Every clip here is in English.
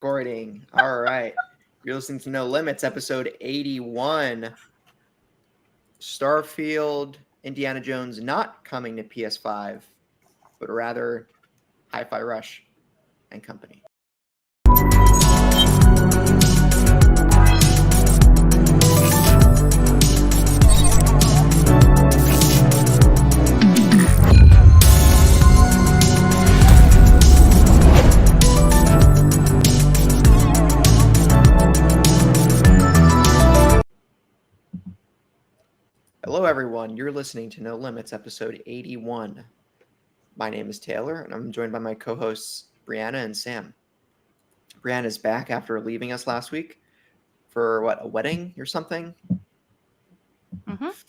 Recording. All right. You're listening to No Limits, episode 81. Starfield, Indiana Jones not coming to PS5, but rather Hi-Fi Rush and company. Hello, everyone. You're listening to No Limits, episode 81. My name is Taylor, and I'm joined by my co-hosts, Brianna and Sam. Brianna's back after leaving us last week for, a wedding or something? Mm-hmm. Of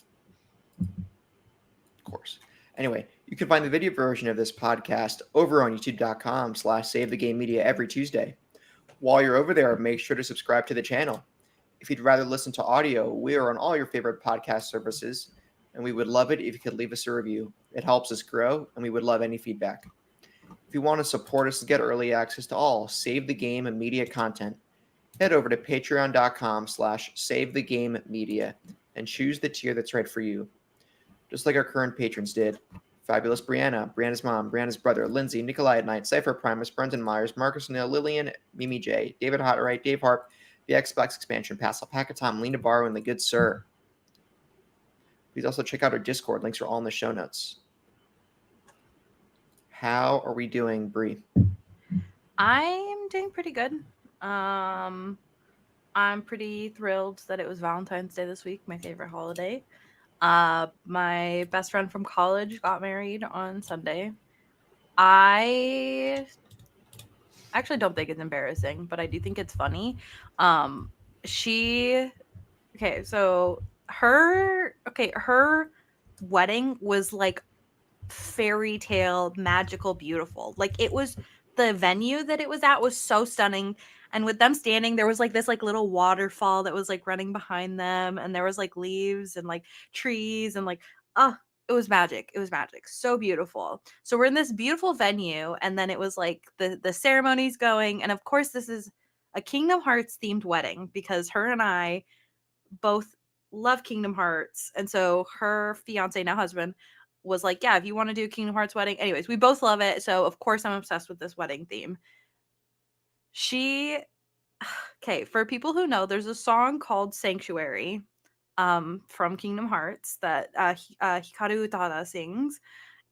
course. Anyway, you can find the video version of this podcast over on youtube.com/SaveTheGameMedia every Tuesday. While you're over there, make sure to subscribe to the channel. If you'd rather listen to audio, we are on all your favorite podcast services, and we would love it if you could leave us a review. It helps us grow, and we would love any feedback. If you want to support us and get early access to all Save the Game and Media content, head over to patreon.com/SaveTheGameMedia and choose the tier that's right for you. Just like our current patrons did. Fabulous Brianna, Brianna's mom, Brianna's brother, Lindsay, Nikolai at Night, Cypher Primus, Brendan Myers, Marcus Neal, Lillian, Mimi J, David Hotwright, Dave Harp, the Xbox expansion, Pass Alpacatom, Lena Barrow, and the Good Sir. Please also check out our Discord. Links are all in the show notes. How are we doing, Bri? I'm doing pretty good. I'm pretty thrilled that it was Valentine's Day this week, my favorite holiday. My best friend from college got married on Sunday. I actually don't think it's embarrassing, but I do think it's funny. Her wedding was like fairy tale, magical, beautiful. Like it was, the venue that it was at was so stunning. And with them standing, there was like this like little waterfall that was like running behind them, and there was like leaves and like trees and like it was magic. It was magic. So beautiful. So we're in this beautiful venue, and then it was like the ceremony's going, and of course this is a Kingdom Hearts themed wedding because her and I both love Kingdom Hearts. And so her fiance, now husband, was like, yeah, if you want to do a Kingdom Hearts wedding. Anyways, we both love it. So of course I'm obsessed with this wedding theme. For people who know, there's a song called Sanctuary from Kingdom Hearts that Hikaru Utada sings.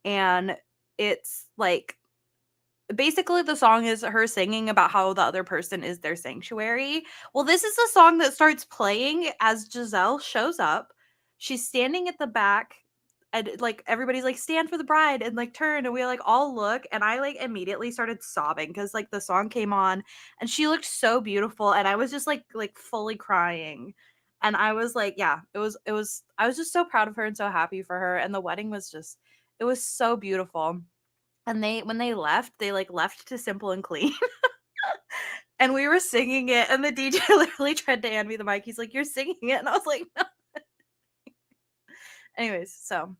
And it's like, basically the song is her singing about how the other person is their sanctuary. Well, this is the song that starts playing as Giselle shows up. She's standing at the back, and like everybody's like, stand for the bride, and like turn, and we like all look, and I like immediately started sobbing because like the song came on and she looked so beautiful, and I was just like fully crying. And I was like, yeah, it was I was just so proud of her and so happy for her. And the wedding was just, it was so beautiful. And when they left, they like left to Simple and Clean. And we were singing it, and the DJ literally tried to hand me the mic. He's like, "You're singing it," and I was like, "No." Anyways, so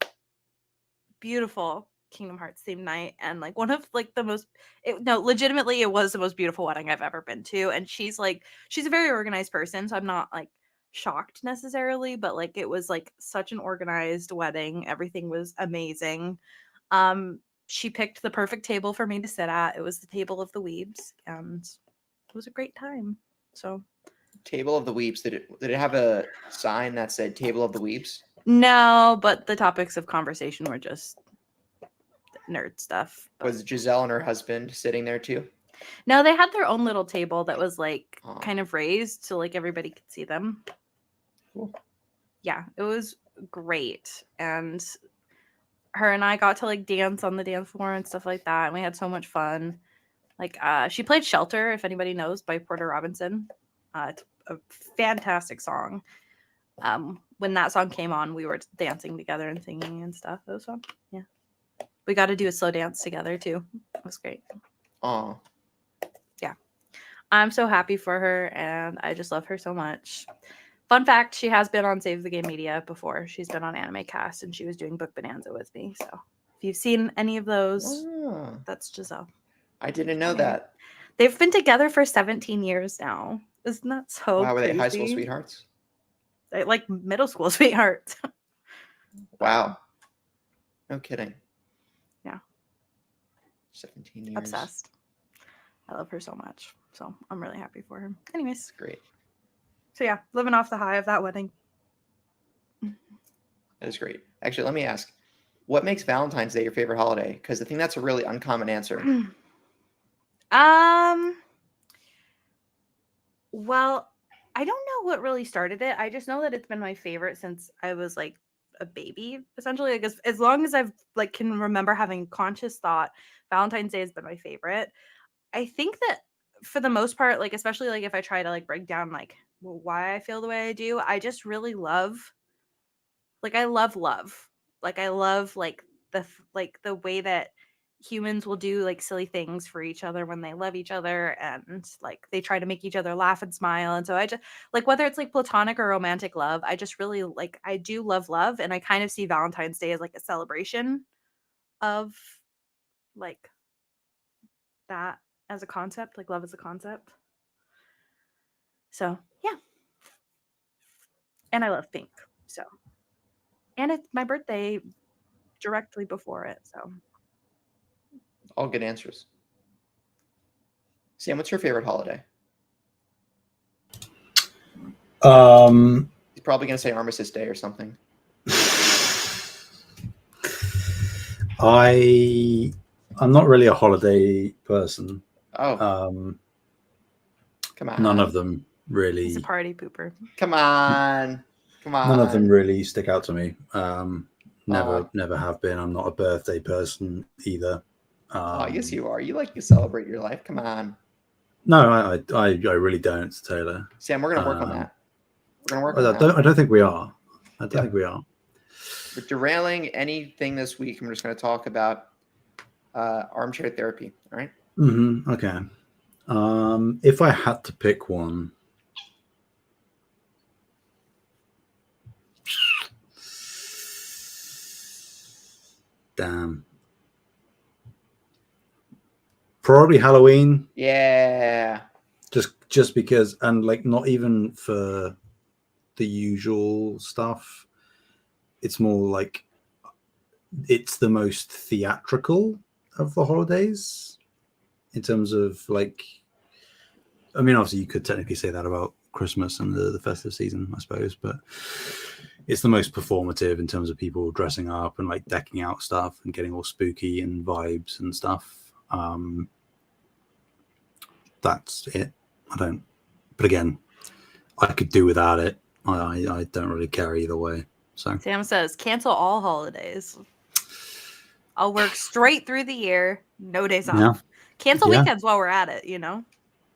beautiful Kingdom Hearts theme night, and like one of like the most, legitimately it was the most beautiful wedding I've ever been to. And she's a very organized person, so I'm not like shocked necessarily, but like it was like such an organized wedding. Everything was amazing. She picked the perfect table for me to sit at. It was the table of the weebs, and it was a great time. So, Table of the Weeps. Did it have a sign that said Table of the Weeps? no, but the topics of conversation were just nerd stuff. But Was Giselle and her husband sitting there too? no, they had their own little table that was like kind of raised so like everybody could see them. Cool. Yeah, it was great. And her and I got to like dance on the dance floor and stuff like that, and we had so much fun. Like she played Shelter, if anybody knows, by Porter Robinson. It's a fantastic song. When that song came on, we were dancing together and singing and stuff. It was fun. Yeah, we got to do a slow dance together too. It was great. Aw. Yeah, I'm so happy for her, and I just love her so much. Fun fact, she has been on Save the Game Media before. She's been on Anime Cast, and she was doing Book Bonanza with me. So if you've seen any of those, that's Giselle. I didn't know that. They've been together for 17 years now. Isn't that so Wow, were they crazy? high school sweethearts? They, like middle school sweethearts. Wow. No kidding. Yeah. 17 years. Obsessed. I love her so much. So I'm really happy for her. Anyways. That's great. So yeah, living off the high of that wedding. That is great. Actually, let me ask, what makes Valentine's Day your favorite holiday? Because I think that's a really uncommon answer. Well, I don't know what really started it. I just know that it's been my favorite since I was like a baby, essentially. Like as long as I've like can remember having conscious thought, Valentine's Day has been my favorite. I think that for the most part, like especially like if I try to like break down like why I feel the way I do, I just really love I love love. Like I love like the way that humans will do like silly things for each other when they love each other, and like they try to make each other laugh and smile. And so I just like whether it's like platonic or romantic love, I just really like I do love, and I kind of see Valentine's Day as like a celebration of like that as a concept, like love as a concept. So yeah. And I love pink. So and it's my birthday directly before it. So All good answers. Sam, what's your favorite holiday? He's probably going to say Armistice Day or something. I'm not really a holiday person. Oh. Come on. None of them really. he's a party pooper. Come on. None of them really stick out to me. Aw. Never have been. I'm not a birthday person either. Yes, you are. You celebrate your life. Come on. No, I really don't, Taylor. Sam, we're going to work on that. We're going to work on that. I don't think we are. I don't think we are. We're derailing anything this week. I'm just going to talk about armchair therapy. All right? Mm-hmm. Okay. If I had to pick one, damn, probably Halloween. Yeah. Just because, and like not even for the usual stuff. It's more like it's the most theatrical of the holidays in terms of like. I mean, obviously, you could technically say that about Christmas and the festive season, I suppose, but it's the most performative in terms of people dressing up and like decking out stuff and getting all spooky and vibes and stuff. That's it. But again, I could do without it. I don't really care either way. So Sam says, cancel all holidays. I'll work straight through the year, no days off. Yeah. Cancel weekends while we're at it, you know?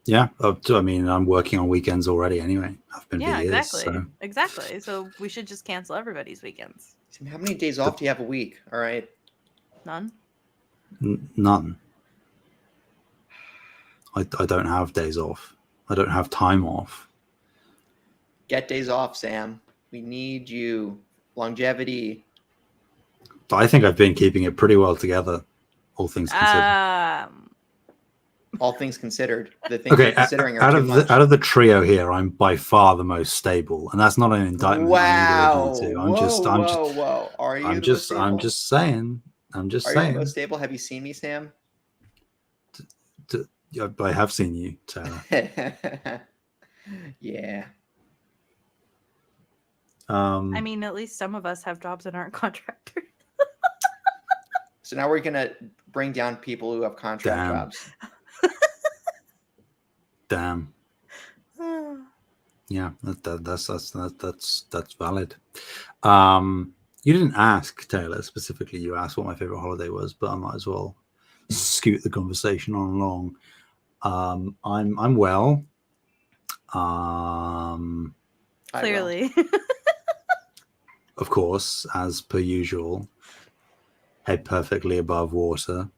Yeah. I mean, I'm working on weekends already anyway. I've been for years. Exactly. So. Exactly. So we should just cancel everybody's weekends. Sam, how many days off do you have a week? All right. None? None. I don't have days off. I don't have time off. Get days off, Sam. We need you. Longevity. I think I've been keeping it pretty well together, all things considered. All things considered. The things you're considering are too much. Out of the trio here, I'm by far the most stable, and that's not an indictment. Wow. I'm just Are you? I'm just saying. I'm just Are saying. you the most stable? Have you seen me, Sam? I have seen you, Taylor. Yeah. I mean, at least some of us have jobs that aren't contractors. So now we're gonna bring down people who have contract jobs. Damn. Yeah, that's valid. You didn't ask, Taylor, specifically. You asked what my favorite holiday was, but I might as well scoot the conversation on along. I'm well. Clearly. Of course, as per usual, head perfectly above water.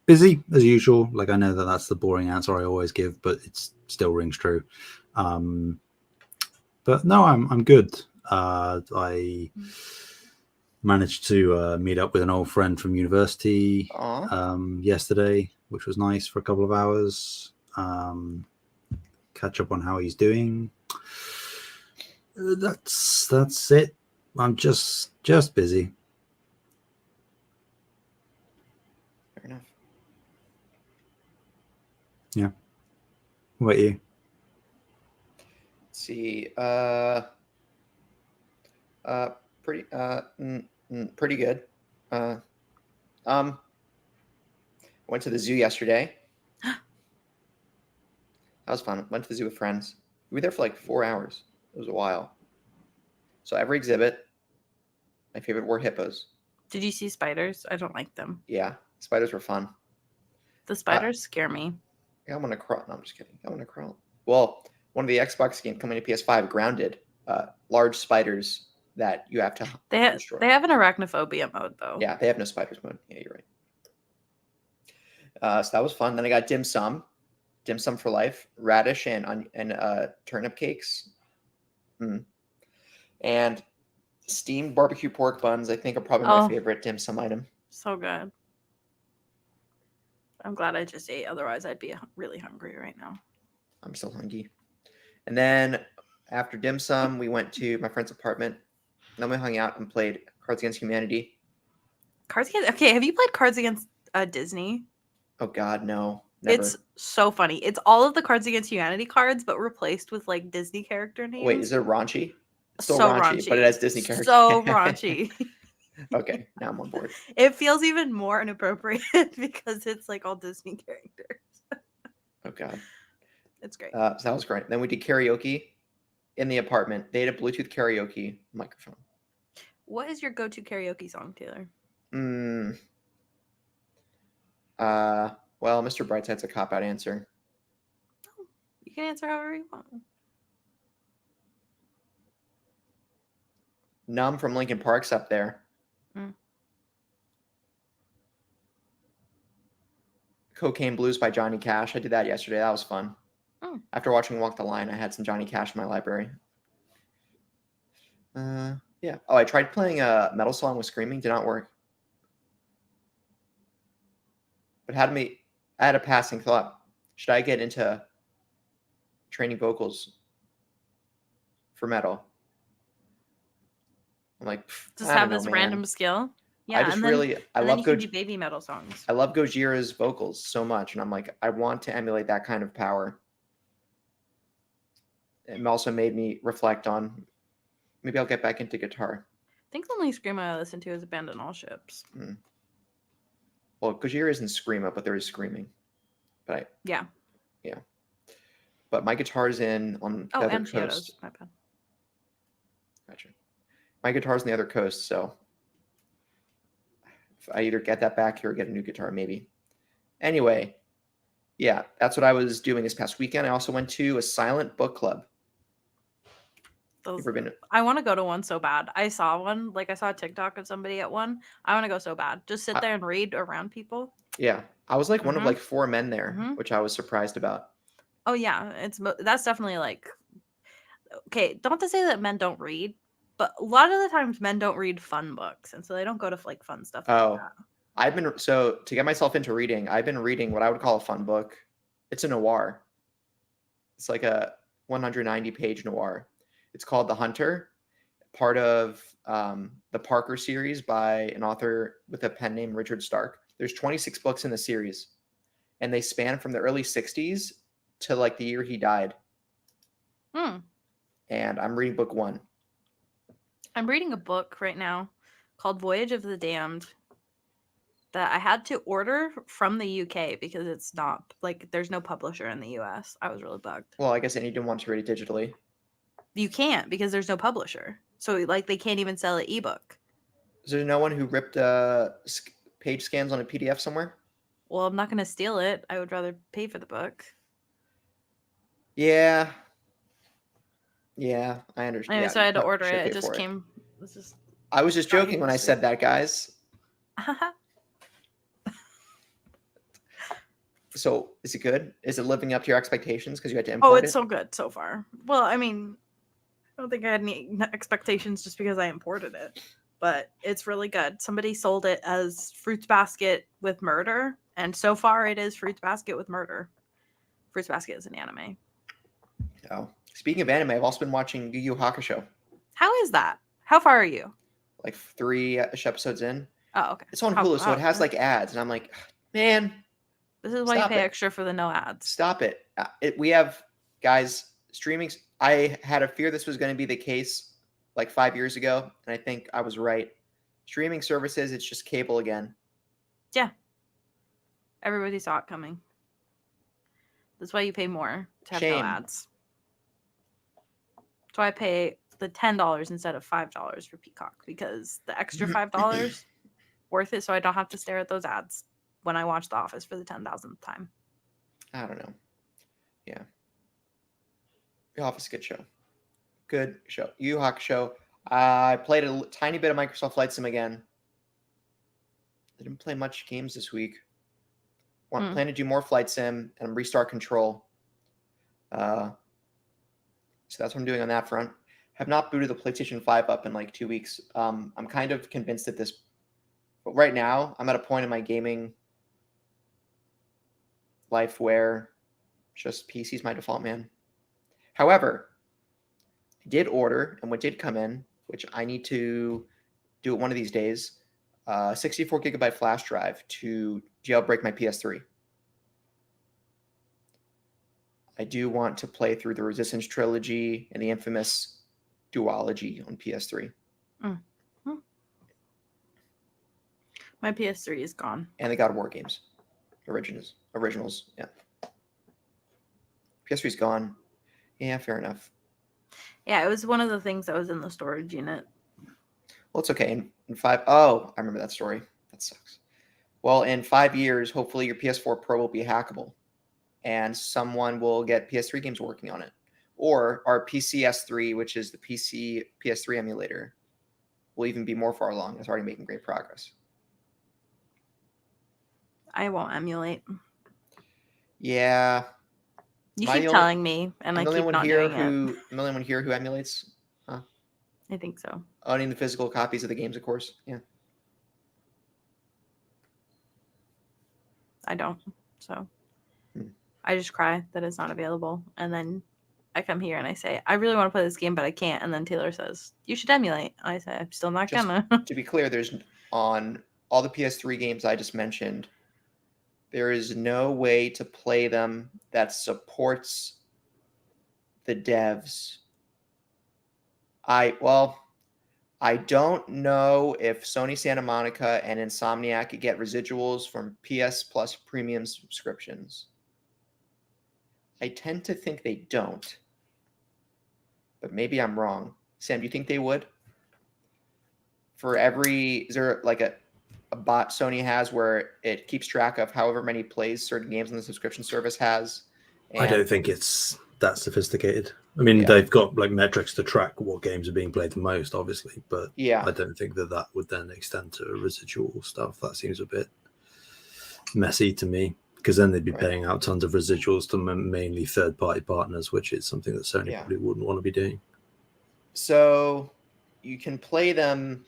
Busy as usual. Like, I know that's the boring answer I always give, but it still rings true. But no, I'm good. I managed to meet up with an old friend from university yesterday, which was nice for a couple of hours. Catch up on how he's doing. That's it. I'm just busy. Fair enough. Yeah. What about you? Let's see. Pretty good. Went to the zoo yesterday. That was fun. Went to the zoo with friends. We were there for like 4 hours. It was a while. So every exhibit, my favorite were hippos. Did you see spiders? I don't like them. Yeah, spiders were fun. The spiders scare me. I want to crawl. No, I'm just kidding. I want to crawl. Well, one of the Xbox games coming to PS5, Grounded, large spiders that you have to destroy. They have an arachnophobia mode though. Yeah, they have no spiders mode. Yeah, you're right. So that was fun. Then I got dim sum for life, radish and turnip cakes, and steamed barbecue pork buns. I think are probably my favorite dim sum item. So good. I'm glad I just ate. Otherwise, I'd be really hungry right now. I'm still hungry. And then after dim sum, we went to my friend's apartment. Then we hung out and played Cards Against Humanity. Okay, have you played Cards Against Disney? Oh God, no. Never. It's so funny. It's all of the Cards Against Humanity cards, but replaced with like Disney character names. Wait, is it raunchy? It's still so raunchy, but it has Disney characters. So raunchy. Okay, now I'm on board. It feels even more inappropriate because it's like all Disney characters. Oh God. It's great. So that was great. Then we did karaoke in the apartment. They had a Bluetooth karaoke microphone. What is your go-to karaoke song, Taylor? Well, Mr. Brightside's a cop-out answer. Oh, you can answer however you want. Numb from Linkin Park's up there. Cocaine Blues by Johnny Cash. I did that yesterday. That was fun. After watching Walk the Line, I had some Johnny Cash in my library. Yeah. Oh, I tried playing a metal song with screaming. Did not work. But I had a passing thought. Should I get into training vocals for metal? I'm like, just have this random skill. Yeah, I love baby metal songs. I love Gojira's vocals so much, and I'm like, I want to emulate that kind of power. It also made me reflect on maybe I'll get back into guitar. I think the only screamo I listen to is Abandon All Ships. Well, Gojira isn't screamo, but there is screaming. But yeah. But my guitar's on the other coast. My bad. Gotcha. My guitar's on the other coast, so if I either get that back here or get a new guitar, maybe. Anyway, yeah, that's what I was doing this past weekend. I also went to a silent book club. I want to go to one so bad. I saw one, I saw a TikTok of somebody at one. I want to go so bad. Just sit there and read around people. Yeah, I was one of 4 men there, which I was surprised about. Oh yeah, that's definitely okay. Don't to say that men don't read, but a lot of the times men don't read fun books, and so they don't go to fun stuff. Oh, like that. To get myself into reading, I've been reading what I would call a fun book. It's a noir. It's like a 190-page noir. It's called The Hunter, part of the Parker series by an author with a pen name Richard Stark. There's 26 books in the series, and they span from the early 60s to the year he died. And I'm reading book 1. I'm reading a book right now called Voyage of the Damned that I had to order from the UK because it's not, there's no publisher in the US. I was really bugged. Well, I guess I didn't want to read it digitally. You can't because there's no publisher. So, they can't even sell an ebook. Is there no one who ripped page scans on a PDF somewhere? Well, I'm not going to steal it. I would rather pay for the book. Yeah, I understand. Anyway, so I had to order it. It just came. I was just joking when I said that, guys. So, is it good? Is it living up to your expectations because you had to import it? Oh, it's so good so far. Well, I mean, I don't think I had any expectations just because I imported it. but it's really good. Somebody sold it as Fruits Basket with murder, and so far it is Fruits Basket with murder. Fruits Basket is an anime. Oh, speaking of anime, I've also been watching Yu Yu Hakusho. How is that? How far are you? Like 3 episodes in. Oh, okay. It's on Hulu, so it has like ads, and I'm like, man, this is why you stop pay it. extra for the no ads. Stop it. We have, guys, streaming. I had a fear this was going to be the case like 5 years ago, and I think I was right. Streaming services, it's just cable again. Yeah. Everybody saw it coming. That's why you pay more to have no Shame. ads. That's why I pay the $10 instead of $5 for Peacock, because the extra $5 worth it, so I don't have to stare at those ads when I watch The Office for the 10,000th time. I don't know. Yeah. The Office, good show. Good show. Yu Yu Hakusho. I played a tiny bit of Microsoft Flight Sim again. I didn't play much games this week. Plan to do more Flight Sim and restart Control. So that's what I'm doing on that front. Have not booted the PlayStation 5 up in like 2 weeks. I'm kind of convinced that this... But right now, I'm at a point in my gaming life where just PC is my default, man. However, I did order, and what did come in, which I need to do it one of these days, 64 gigabyte flash drive to jailbreak my PS3. I do want to play through the Resistance trilogy and the infamous duology on PS3. Mm-hmm. My PS3 is gone. And the God of War games. Originals, yeah. PS3's gone. Yeah, fair enough. Yeah, it was one of the things that was in the storage unit. Well, it's okay. In 5... Oh, I remember that story. That sucks. Well, in 5 years, hopefully your PS4 Pro will be hackable. And someone will get PS3 games working on it. Or our PCS3, which is the PC PS3 emulator, will even be more far along. It's already making great progress. I won't emulate. Yeah. You keep telling me, and I keep not doing it. I'm the only one here who emulates? Huh? I think so. Owning the physical copies of the games, of course. Yeah. I don't. So I just cry that it's not available. And then I come here and I say, I really want to play this game, but I can't. And then Taylor says, you should emulate. I say, I'm still not gonna. To be clear, there's on all the PS3 games I just mentioned, there is no way to play them that supports the devs. I don't know if Sony Santa Monica and Insomniac get residuals from PS Plus premium subscriptions. I tend to think they don't, but maybe I'm wrong. Sam, do you think they would? Is there like a bot Sony has where it keeps track of however many plays certain games on the subscription service has? I don't think it's that sophisticated. I mean, they've got like metrics to track what games are being played the most, obviously, but I don't think that would then extend to residual stuff. That seems a bit messy to me, because then they'd be paying out tons of residuals to mainly third-party partners, which is something that Sony probably wouldn't want to be doing. So you can play them.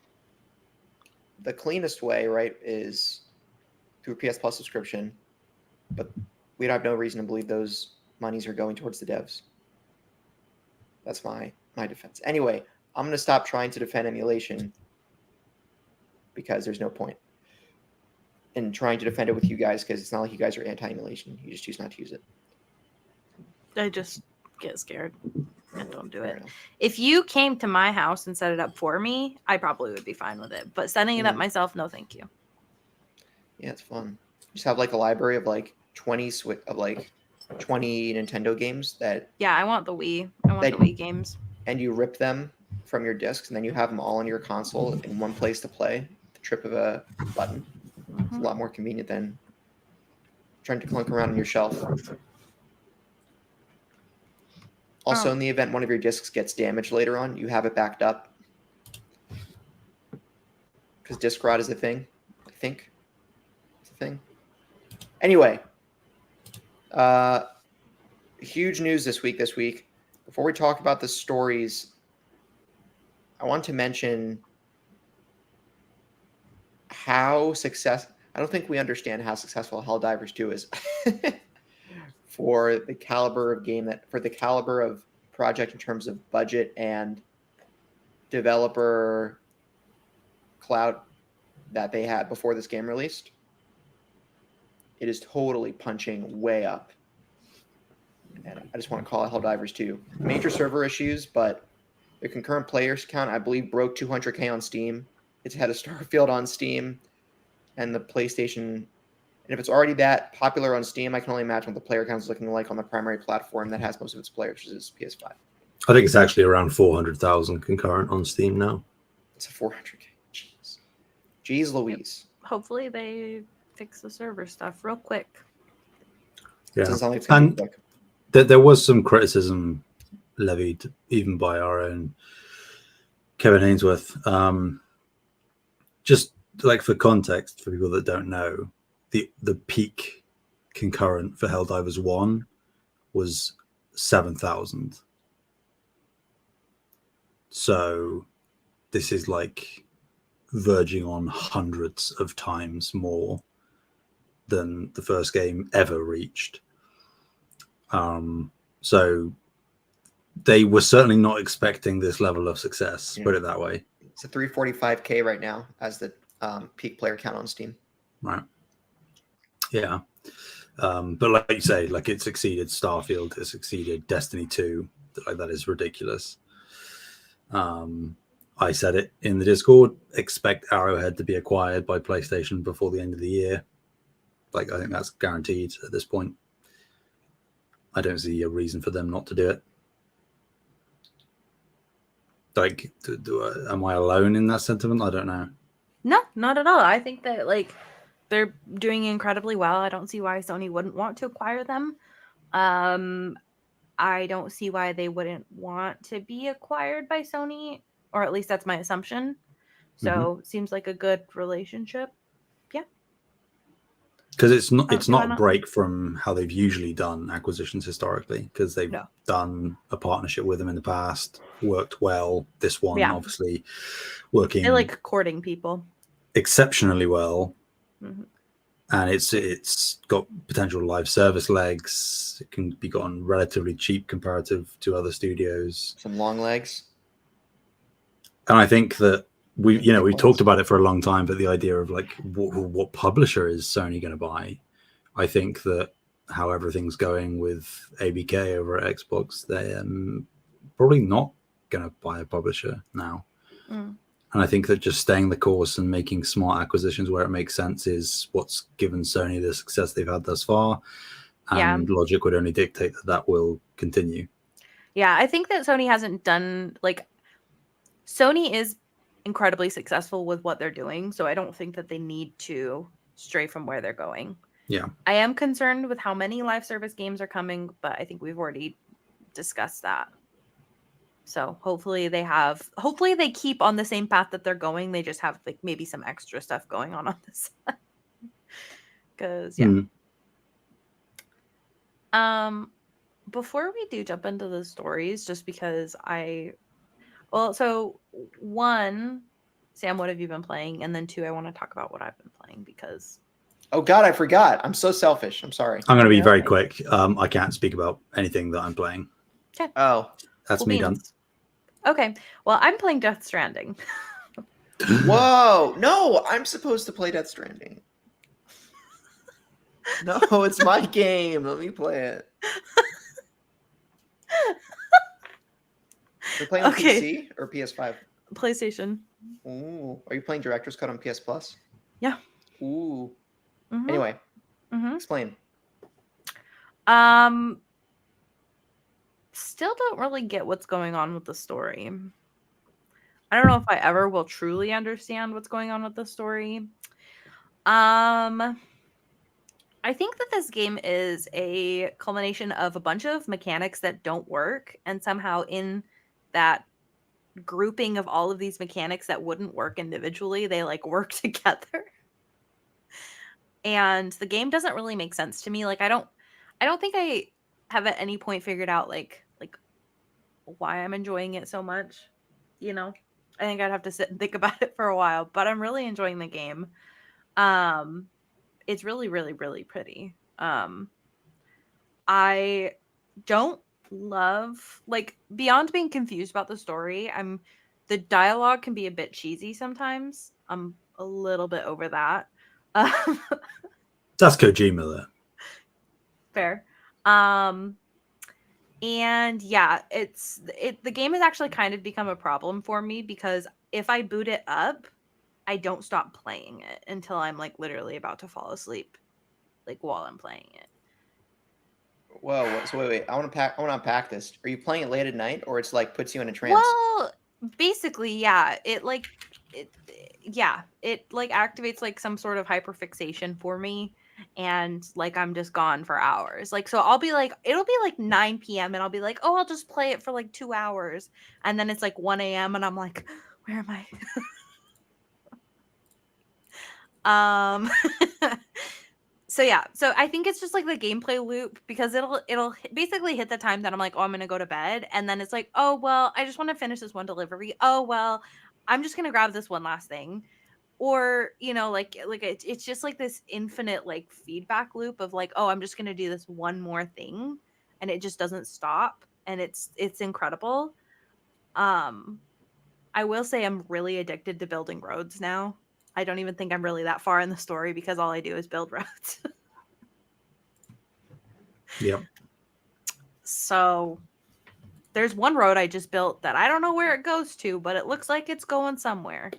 The cleanest way, right, is through PS Plus subscription, but we have no reason to believe those monies are going towards the devs. That's my defense. Anyway, I'm going to stop trying to defend emulation because there's no point in trying to defend it with you guys, because it's not like you guys are anti-emulation. You just choose not to use it. I just get scared and don't do it. If you came to my house and set it up for me, I probably would be fine with it. But setting it up myself, no thank you. Yeah, it's fun. Just have like a library of like 20 Nintendo games that... Yeah, I want the Wii. I want the Wii games. And you rip them from your discs, and then you have them all on your console in one place to play. The trip of a button. It's a lot more convenient than trying to clunk around on your shelf. Also, in the event one of your discs gets damaged later on, you have it backed up. Because disc rot is a thing, I think. It's a thing. Anyway, huge news this week. Before we talk about the stories, I want to mention how I don't think we understand how successful Helldivers 2 is for the caliber of game for the caliber of project in terms of budget and developer cloud that they had before this game released. It is totally punching way up. And I just want to call it Helldivers 2. Major server issues, but the concurrent players count, I believe, broke 200K on Steam. It's had a Starfield on Steam and the PlayStation. And if it's already that popular on Steam, I can only imagine what the player count is looking like on the primary platform that has most of its players, which is PS5. I think it's actually around 400,000 concurrent on Steam now. It's a 400K. Jeez. Jeez Louise. Hopefully they fix the server stuff real quick. Yeah. Doesn't sound like it's gonna be quick. There was some criticism levied even by our own Kevin Ainsworth. Just like for context, for people that don't know, the peak concurrent for Helldivers 1 was 7,000. So this is like verging on hundreds of times more than the first game ever reached. So they were certainly not expecting this level of success, put it that way. It's a 345K right now as the peak player count on Steam. Right. Yeah. But like you say, like it succeeded Starfield, it succeeded Destiny 2. Like that is ridiculous. I said it in the Discord, expect Arrowhead to be acquired by PlayStation before the end of the year. Like I think that's guaranteed at this point. I don't see a reason for them not to do it. Like, am I alone in that sentiment? I don't know. No, not at all. I think that like they're doing incredibly well. I don't see why Sony wouldn't want to acquire them. I don't see why they wouldn't want to be acquired by Sony, or at least that's my assumption. So seems like a good relationship. Yeah. Because it's not a break from how they've usually done acquisitions historically, because they've done a partnership with them in the past, worked well. This one obviously working. They like courting people exceptionally well. And it's got potential live service legs. It can be gotten relatively cheap comparative to other studios. Some long legs. And I think that we talked about it for a long time, but the idea of like what publisher is Sony going to buy? I think that how everything's going with ABK over at Xbox, they're probably not going to buy a publisher now. And I think that just staying the course and making smart acquisitions where it makes sense is what's given Sony the success they've had thus far. And logic would only dictate that will continue. Yeah, I think that Sony hasn't done like Sony is incredibly successful with what they're doing, so I don't think that they need to stray from where they're going. Yeah. I am concerned with how many live service games are coming, but I think we've already discussed that. So hopefully they keep on the same path that they're going. They just have like maybe some extra stuff going on this side. Because before we do jump into the stories, just because so one, Sam, what have you been playing? And then two, I want to talk about what I've been playing because oh God, I forgot. I'm so selfish. I'm sorry. I'm going to be very quick. I can't speak about anything that I'm playing. Okay. Oh, that's me done. Okay. Well, I'm playing Death Stranding. Whoa. No, I'm supposed to play Death Stranding. No, it's my game. Let me play it. You're playing on PC or PS5? PlayStation. Ooh. Are you playing Director's Cut on PS Plus? Yeah. Ooh. Anyway, explain. Still don't really get what's going on with the story. I don't know if I ever will truly understand what's going on with the story. I think that this game is a culmination of a bunch of mechanics that don't work, and somehow in that grouping of all of these mechanics that wouldn't work individually, they like work together. And the game doesn't really make sense to me. Like I don't think I have at any point figured out like why I'm enjoying it so much, you know? I think I'd have to sit and think about it for a while, but I'm really enjoying the game. It's really, really, really pretty. I don't love, like, beyond being confused about the story, the dialogue can be a bit cheesy sometimes. I'm a little bit over that. That's Kojima there. Fair. And yeah, the game has actually kind of become a problem for me because if I boot it up, I don't stop playing it until I'm like literally about to fall asleep, like while I'm playing it. Whoa, so wait. I want to unpack this. Are you playing it late at night, or it's like puts you in a trance? Well, basically, yeah. It like activates like some sort of hyperfixation for me, and like I'm just gone for hours. Like, so I'll be like, it'll be like 9 p.m. and I'll be like, oh, I'll just play it for like 2 hours, and then it's like 1 a.m. and I'm like, where am I? So yeah, so I think it's just like the gameplay loop because it'll basically hit the time that I'm like, oh, I'm gonna go to bed, and then it's like, oh well, I just want to finish this one delivery. Oh well, I'm just gonna grab this one last thing, or like it's just like this infinite like feedback loop of like, oh, I'm just gonna do this one more thing, and it just doesn't stop, and it's incredible. I will say I'm really addicted to building roads now. I don't even think I'm really that far in the story because all I do is build roads. Yep. So there's one road I just built that I don't know where it goes to, but it looks like it's going somewhere.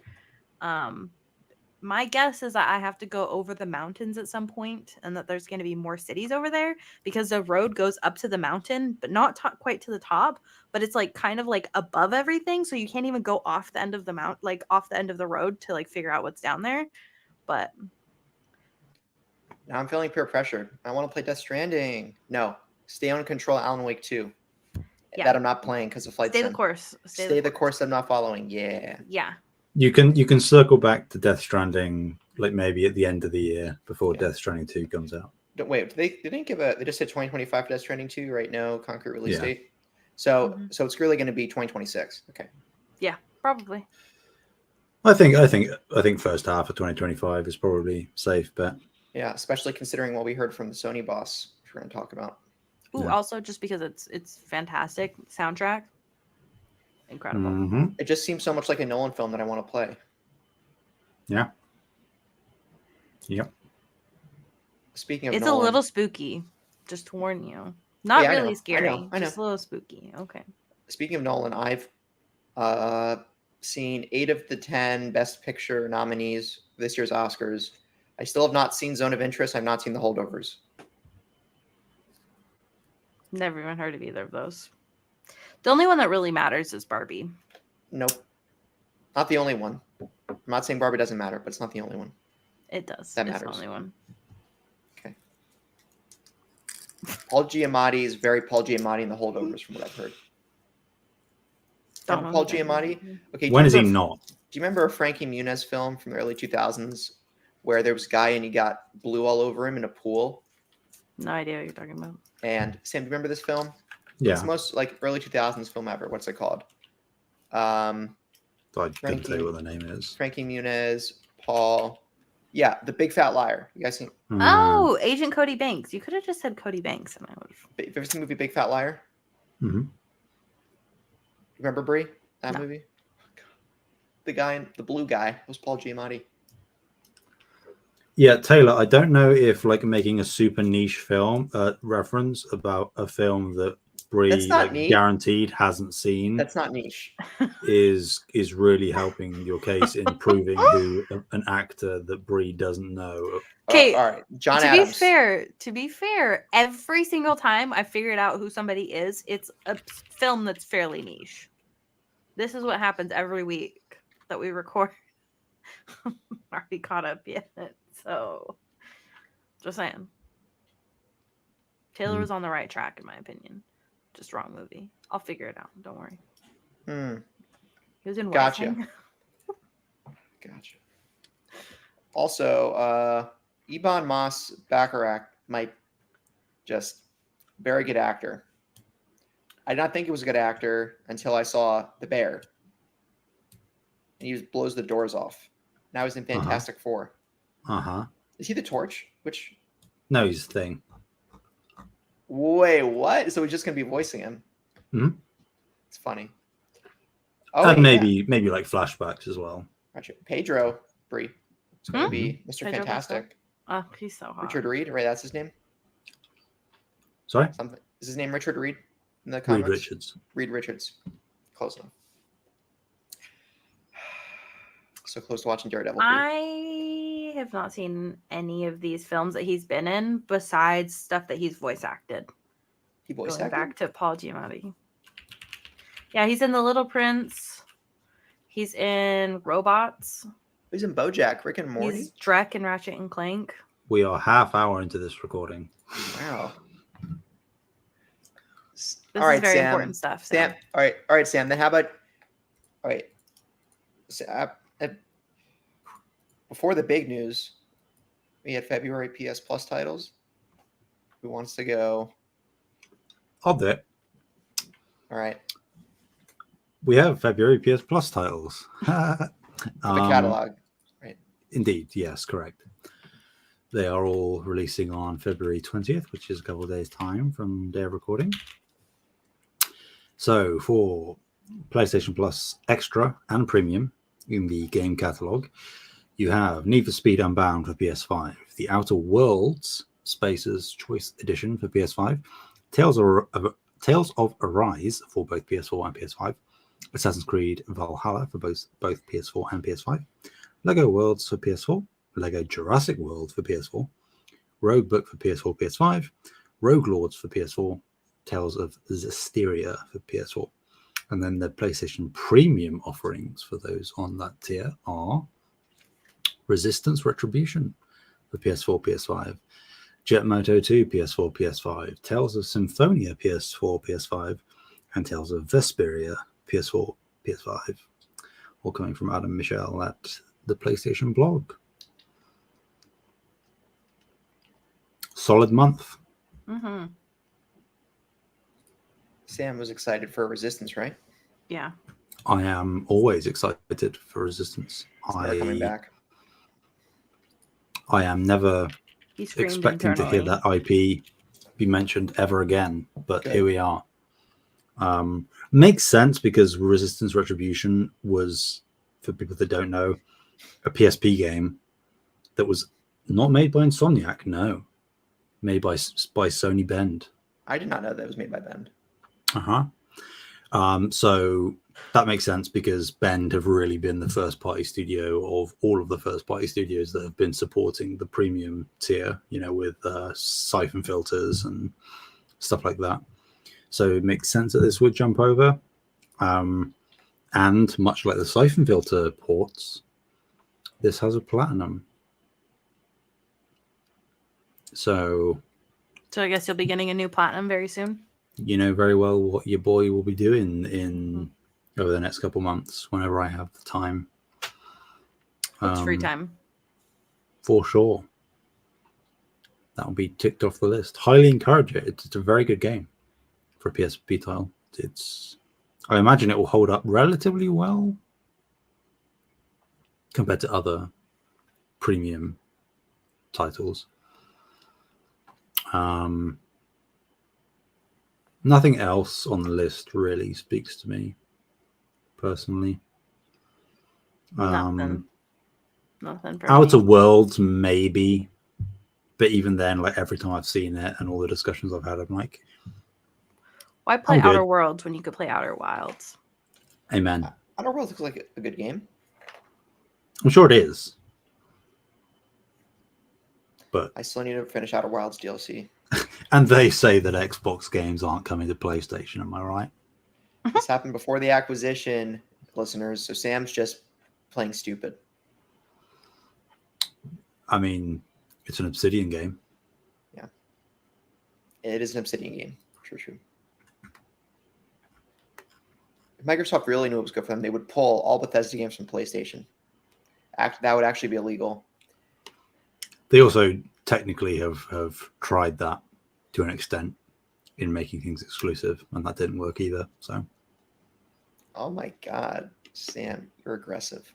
My guess is that I have to go over the mountains at some point and that there's going to be more cities over there because the road goes up to the mountain, but not quite to the top, but it's like kind of like above everything. So you can't even go off the end of the off the end of the road to like figure out what's down there. But Now I'm feeling peer pressured. I want to play Death Stranding. No, stay on control. Alan Wake 2. yeah, That I'm not playing because of flight stay sim. the course. Stay the course I'm not following. Yeah. Yeah. You can circle back to Death Stranding like maybe at the end of the year before Death Stranding 2 comes out. Wait, they didn't give they just said 2025 for Death Stranding 2 right now, concrete release Yeah. date. So it's really going to be 2026. Okay. Yeah, probably. I think first half of 2025 is probably safe bet. Yeah, especially considering what we heard from the Sony boss, which we're going to talk about. Ooh, Yeah. also just because it's fantastic soundtrack. Incredible. Mm-hmm. It just seems so much like a Nolan film that I want to play. Yeah. Yep. Speaking of It's Nolan, a little spooky, just to warn you. Not Yeah, I really know, scary, I know. just a little spooky. Okay. Speaking of Nolan, I've seen 8 of the 10 Best Picture nominees for this year's Oscars. I still have not seen Zone of Interest. I've not seen The Holdovers. Never even heard of either of those. The only one that really matters is Barbie. Nope. Not the only one. I'm not saying Barbie doesn't matter, but it's not the only one. It does. That it's matters. the only one. Okay. Paul Giamatti is very Paul Giamatti in The Holdovers, from what I've heard. Don't know Paul who that is. Giamatti? Okay. When is he not? Do you remember a Frankie Muniz film from the early 2000s where there was a guy and he got blue all over him in a pool? No idea what you're talking about. And Sam, do you remember this film? Yeah. It's the most like early 2000s film ever. What's it called? I couldn't Frankie- tell you what the name is. Frankie Muniz, Paul. Yeah, The Big Fat Liar. You guys seen? Oh, Agent Cody Banks. You could have just said Cody Banks, and I would. Have you ever seen the movie Big Fat Liar? Mm-hmm. Remember Brie? That No. movie? The blue guy was Paul Giamatti. Yeah, Taylor, I don't know if like making a super niche film reference about a film that Brie That's not niche. guaranteed hasn't seen That's not niche. is really helping your case in proving who an actor that Brie doesn't know. Okay, all right. John to Adams. be fair, every single time I figured out who somebody is, it's a film that's fairly niche. This is what happens every week that we record. Already caught up yet, so just saying. Taylor was on the right track, in my opinion. Just wrong movie. I'll figure it out. Don't worry. He was in Gotcha. West Wing. Gotcha. Also, Ebon Moss-Bachrach might just very good actor. I did not think he was a good actor until I saw The Bear. and he just blows the doors off. Now he's in Fantastic Four. Is he the Torch? Which? No, he's the Thing. Wait, what? So we're just gonna be voicing him? Hmm. It's funny. Oh, And wait, maybe like flashbacks as well. Gotcha. Pedro Brie. It's going to be Mr. Pedro Fantastic. Oh, he's so hot. Richard Reed, right? That's his name. Sorry, Something is his name Richard Reed in the Reed comics? Richards. Reed Richards. Close enough. So close to watching Daredevil. I have not seen any of these films that he's been in besides stuff that he's voice acted. He voice Going acted? back to Paul Giamatti. Yeah, he's in The Little Prince. He's in Robots. He's in BoJack, Rick and Morty. He's Drek and Ratchet and Clank. We are half hour into this recording. Wow. This All right, is very Sam. important stuff. Sam. All right, Sam. Then how about? All right. So, before the big news, we had February PS Plus titles. Who wants to go? I'll do it. All right. We have February PS Plus titles. The catalog. Right. Indeed, yes, correct. They are all releasing on February 20th, which is a couple of days' time from day of recording. So for PlayStation Plus Extra and Premium in the game catalog, you have Need for Speed Unbound for PS5, The Outer Worlds Spaces Choice Edition for PS5, Tales of Arise for both PS4 and PS5, Assassin's Creed Valhalla for both PS4 and PS5, Lego Worlds for PS4, Lego Jurassic World for PS4, Rogue Book for PS4, PS5, Rogue Lords for PS4, Tales of Zestiria for PS4. And then the PlayStation Premium offerings for those on that tier are Resistance Retribution for PS4, PS5, Jet Moto 2 PS4, PS5, Tales of Symphonia PS4, PS5, and Tales of Vesperia PS4, PS5. All coming from Adam Michel at the PlayStation blog. Solid month. Mm-hmm. Sam was excited for Resistance, right? Yeah. I am always excited for Resistance. It's never coming back. I am never expecting to hear that IP be mentioned ever again, but Good. Here we are. Makes sense because Resistance Retribution was, for people that don't know, a PSP game that was not made by Insomniac, no. Made by Sony Bend. I did not know that it was made by Bend. So that makes sense because Bend have really been the first party studio of all of the first party studios that have been supporting the premium tier, you know, with siphon filters and stuff like that. So it makes sense that this would jump over. And much like the siphon filter ports, this has a platinum. So I guess you'll be getting a new platinum very soon. You know very well what your boy will be doing in over the next couple months whenever I have the time. It's free time. For sure. That'll be ticked off the list. Highly encourage it. It's a very good game for a PSP title. I imagine it will hold up relatively well compared to other premium titles. Nothing else on the list really speaks to me personally. Nothing for Outer me. Worlds maybe, but even then, like every time I've seen it and all the discussions I've had, I'm like, Why play I'm good. Outer Worlds when you could play Outer Wilds? amen. Outer Worlds looks like a good game. I'm sure it is, but I still need to finish Outer Wilds DLC. and they say that Xbox games aren't coming to PlayStation. Am I right? This happened before the acquisition, listeners. So Sam's just playing stupid. I mean, it's an Obsidian game. Yeah, it is an Obsidian game. True. If Microsoft really knew it was good for them, they would pull all Bethesda games from PlayStation. That would actually be illegal. They also technically have tried that to an extent in making things exclusive, and that didn't work either. So, Oh my God. Sam, you're aggressive.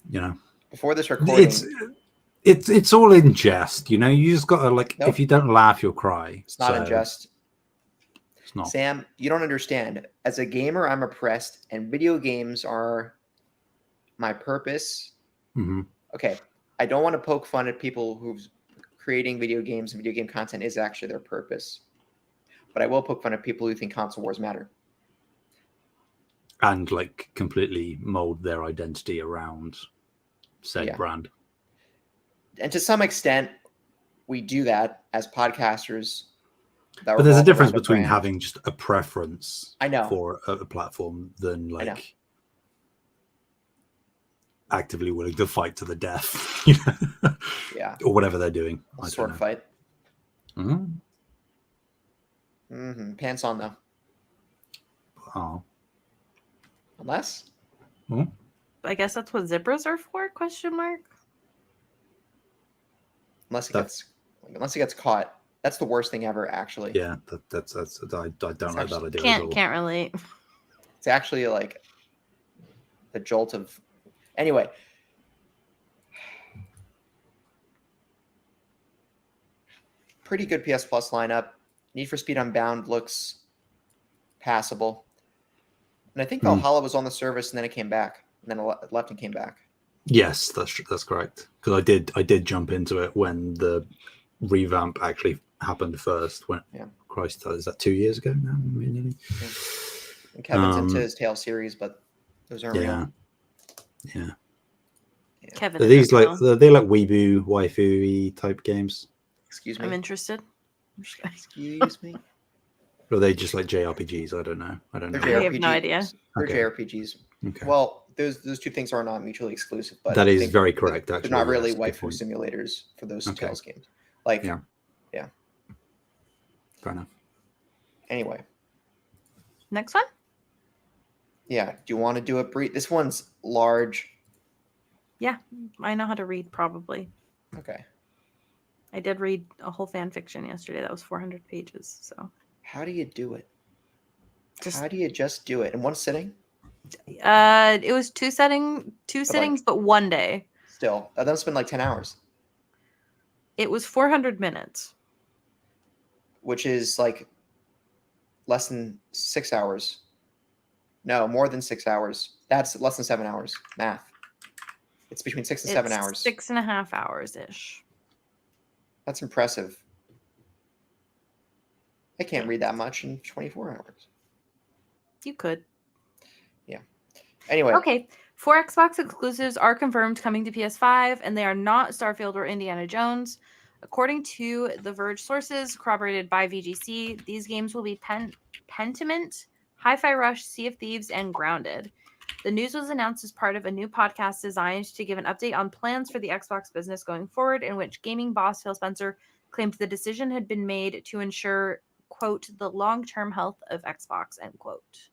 You know, Before this recording, it's all in jest. You know, you just gotta like, Nope. if you don't laugh, you'll cry. it's not in jest. It's not. Sam, you don't understand. As a gamer, I'm oppressed, and video games are my purpose. Mhm. Okay, I don't want to poke fun at people who's creating video games and video game content is actually their purpose. But I will poke fun at people who think console wars matter. And like completely mold their identity around said brand. And to some extent, we do that as podcasters. But there's a difference between having just a preference for a platform than like actively willing to fight to the death, you know? Yeah, or whatever they're doing. A sword fight. Pants on though. Oh. Unless. I guess that's what zebras are for? Question mark. Unless it gets caught. That's the worst thing ever, actually. Yeah, that's I don't like that idea at all. Can't relate. It's actually like the jolt of. Anyway. Pretty good PS Plus lineup. Need for Speed Unbound looks passable. And I think Valhalla was on the service and then it came back. And then it left and came back. Yes, that's correct. Because I did jump into it when the revamp actually happened first. When Christ, is that 2 years ago now? Nearly. Yeah. And Kevin's into his Tale series, but those aren't real. Yeah. Kevin, are they like weeboo, waifu-y type games? Excuse me. I'm interested. Excuse me. Or are they just like JRPGs? I don't know. I have no idea. They're JRPGs. Okay. Well, those two things are not mutually exclusive, but that is very correct. They're not really waifu simulators for those Tales games. Like, yeah. Fair enough. Anyway, next one. Yeah. Do you want to do it brief? This one's large. Yeah, I know how to read. Probably. Okay. I did read a whole fan fiction yesterday. That was 400 pages. So. How do you do it? How do you just do it in one sitting? It was two sittings, but one day. Still, that must have been like 10 hours. It was 400 minutes. Which is like less than 6 hours. No, more than 6 hours. That's less than 7 hours. Math. It's between 6 and 7 hours. 6.5 hours-ish. That's impressive. I can't read that much in 24 hours. You could. Yeah. Anyway. Okay. 4 Xbox exclusives are confirmed coming to PS5, and they are not Starfield or Indiana Jones. According to The Verge sources corroborated by VGC, these games will be Pentiment, Hi-Fi Rush, Sea of Thieves, and Grounded. The news was announced as part of a new podcast designed to give an update on plans for the Xbox business going forward, in which gaming boss Phil Spencer claimed the decision had been made to ensure, quote, the long-term health of Xbox, end quote.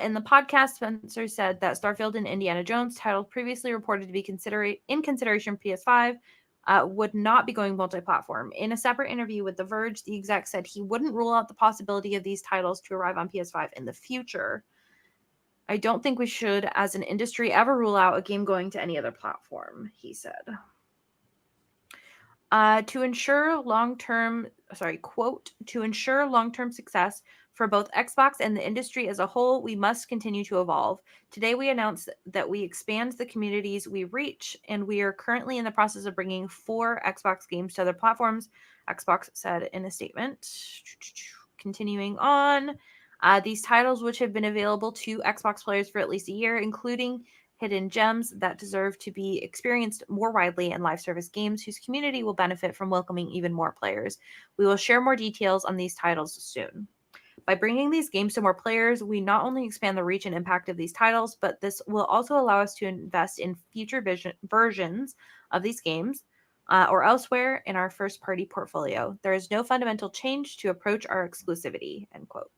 In the podcast, Spencer said that Starfield and Indiana Jones, titled previously reported to be in consideration for PS5, would not be going multi-platform. In a separate interview with The Verge, the exec said he wouldn't rule out the possibility of these titles to arrive on PS5 in the future. I don't think we should, as an industry, ever rule out a game going to any other platform, he said. To ensure long-term success for both Xbox and the industry as a whole, we must continue to evolve. Today, we announced that we expand the communities we reach, and we are currently in the process of bringing 4 Xbox games to other platforms, Xbox said in a statement. Continuing on, these titles, which have been available to Xbox players for at least a year, including hidden gems that deserve to be experienced more widely, and live service games whose community will benefit from welcoming even more players. We will share more details on these titles soon. By bringing these games to more players, we not only expand the reach and impact of these titles, but this will also allow us to invest in future versions of these games or elsewhere in our first-party portfolio. There is no fundamental change to approach our exclusivity, end quote.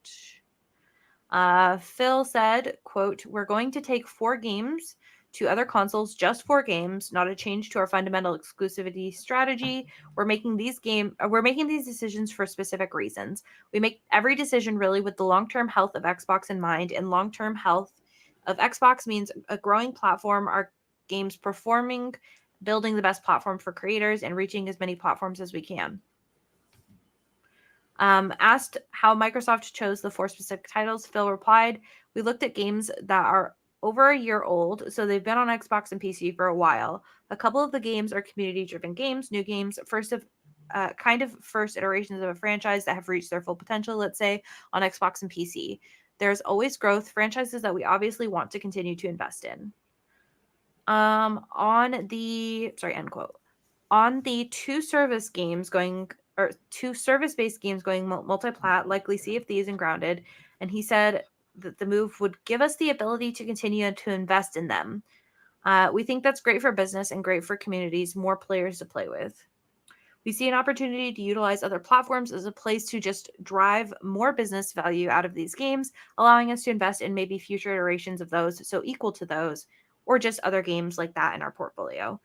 Phil said, quote, we're going to take 4 games to other consoles just for games, not a change to our fundamental exclusivity strategy. We're making these decisions for specific reasons. We make every decision really with the long-term health of Xbox in mind, and long-term health of Xbox means a growing platform, our games performing, building the best platform for creators, and reaching as many platforms as we can. Asked how Microsoft chose the 4 specific titles, Phil replied, "We looked at games that are over a year old, so they've been on Xbox and PC for a while. A couple of the games are community-driven games, new games, first iterations of a franchise that have reached their full potential, let's say, on Xbox and PC. There's always growth, franchises that we obviously want to continue to invest in." End quote. On the two service-based games going multi-plat, likely Sea of Thieves and Grounded, and he said that the move would give us the ability to continue to invest in them. We think that's great for business and great for communities, more players to play with. We see an opportunity to utilize other platforms as a place to just drive more business value out of these games, allowing us to invest in maybe future iterations of those, so equal to those, or just other games like that in our portfolio.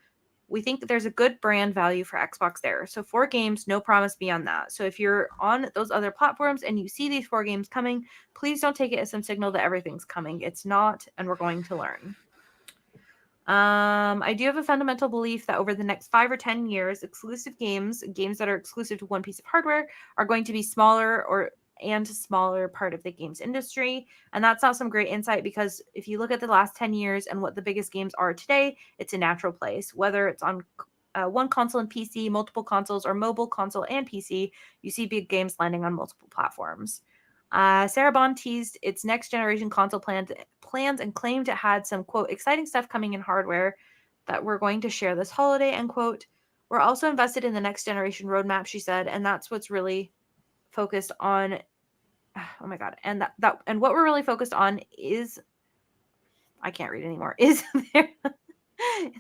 We think that there's a good brand value for Xbox there. So 4 games, no promise beyond that. So if you're on those other platforms and you see these 4 games coming, please don't take it as some signal that everything's coming. It's not, and we're going to learn. I do have a fundamental belief that over the next 5 or 10 years, exclusive games that are exclusive to one piece of hardware, are going to be smaller part of the games industry. And that's not some great insight, because if you look at the last 10 years and what the biggest games are today, it's a natural place. Whether it's on one console and PC, multiple consoles, or mobile console and PC, you see big games landing on multiple platforms. Sarah Bond teased its next generation console plans and claimed it had some, quote, exciting stuff coming in hardware that we're going to share this holiday, end quote. We're also invested in the next generation roadmap, she said, and that's what's really focused on. Oh my god! And what we're really focused on is, I can't read anymore. Is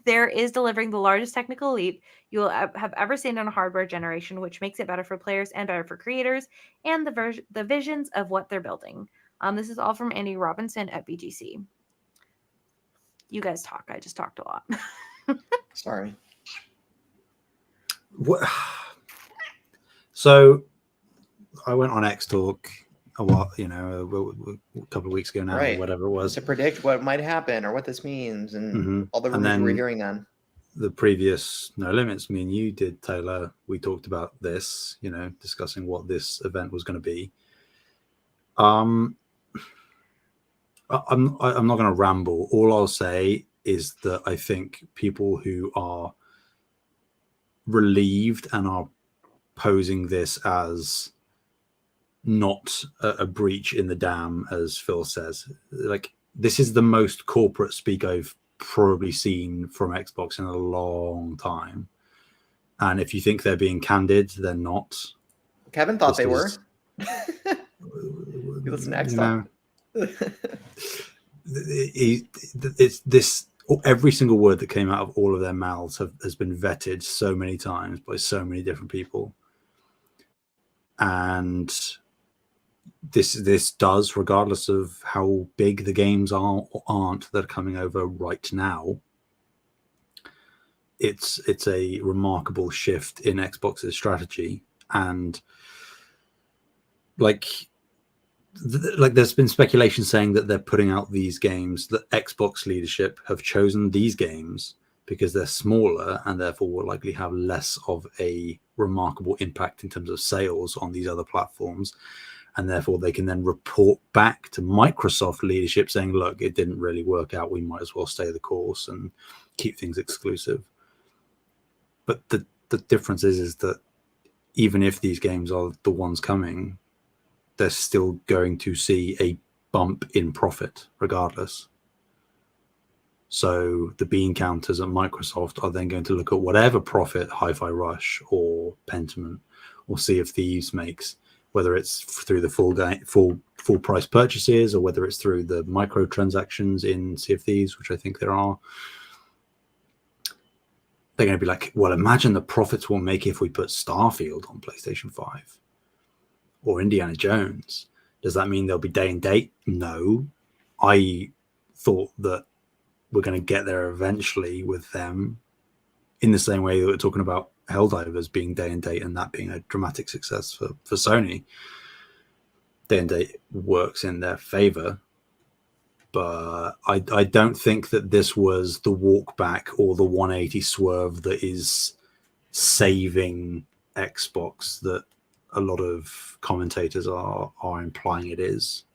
there is delivering the largest technical leap you will have ever seen on a hardware generation, which makes it better for players and better for creators and the visions of what they're building. This is all from Andy Robinson at BGC. You guys talk. I just talked a lot. Sorry. So I went on X Talk a couple of weeks ago now, Right. or whatever it was, to predict what might happen or what this means, and all the rumors we're hearing then. The previous No Limits, me and you did, Taylor, we talked about this, discussing what this event was going to be. I'm not going to ramble. All I'll say is that I think people who are relieved and are posing this as not a breach in the dam, as Phil says, like, this is the most corporate speak I've probably seen from Xbox in a long time. And if you think they're being candid, they're not. Kevin thought they were. You listen to X Talk. It's this. Every single word that came out of all of their mouths has been vetted so many times by so many different people, and this does, regardless of how big the games are or aren't that are coming over right now, it's a remarkable shift in Xbox's strategy. And like there's been speculation saying that they're putting out these games, that Xbox leadership have chosen these games because they're smaller and therefore will likely have less of a remarkable impact in terms of sales on these other platforms. And therefore they can then report back to Microsoft leadership saying, look, it didn't really work out. We might as well stay the course and keep things exclusive. But the difference is that even if these games are the ones coming, they're still going to see a bump in profit regardless. So the bean counters at Microsoft are then going to look at whatever profit Hi-Fi Rush or Pentiment or Sea of Thieves makes, whether it's through the full price purchases or whether it's through the microtransactions in Sea of Thieves, which I think there are. They're going to be like, well, imagine the profits we'll make if we put Starfield on PlayStation 5 or Indiana Jones. Does that mean they'll be day and date? No. I thought that we're going to get there eventually with them, in the same way that we're talking about Helldivers being day and date and that being a dramatic success for Sony. Day and date works in their favor, but I don't think that this was the walk back or the 180 swerve that is saving Xbox that a lot of commentators are implying it is.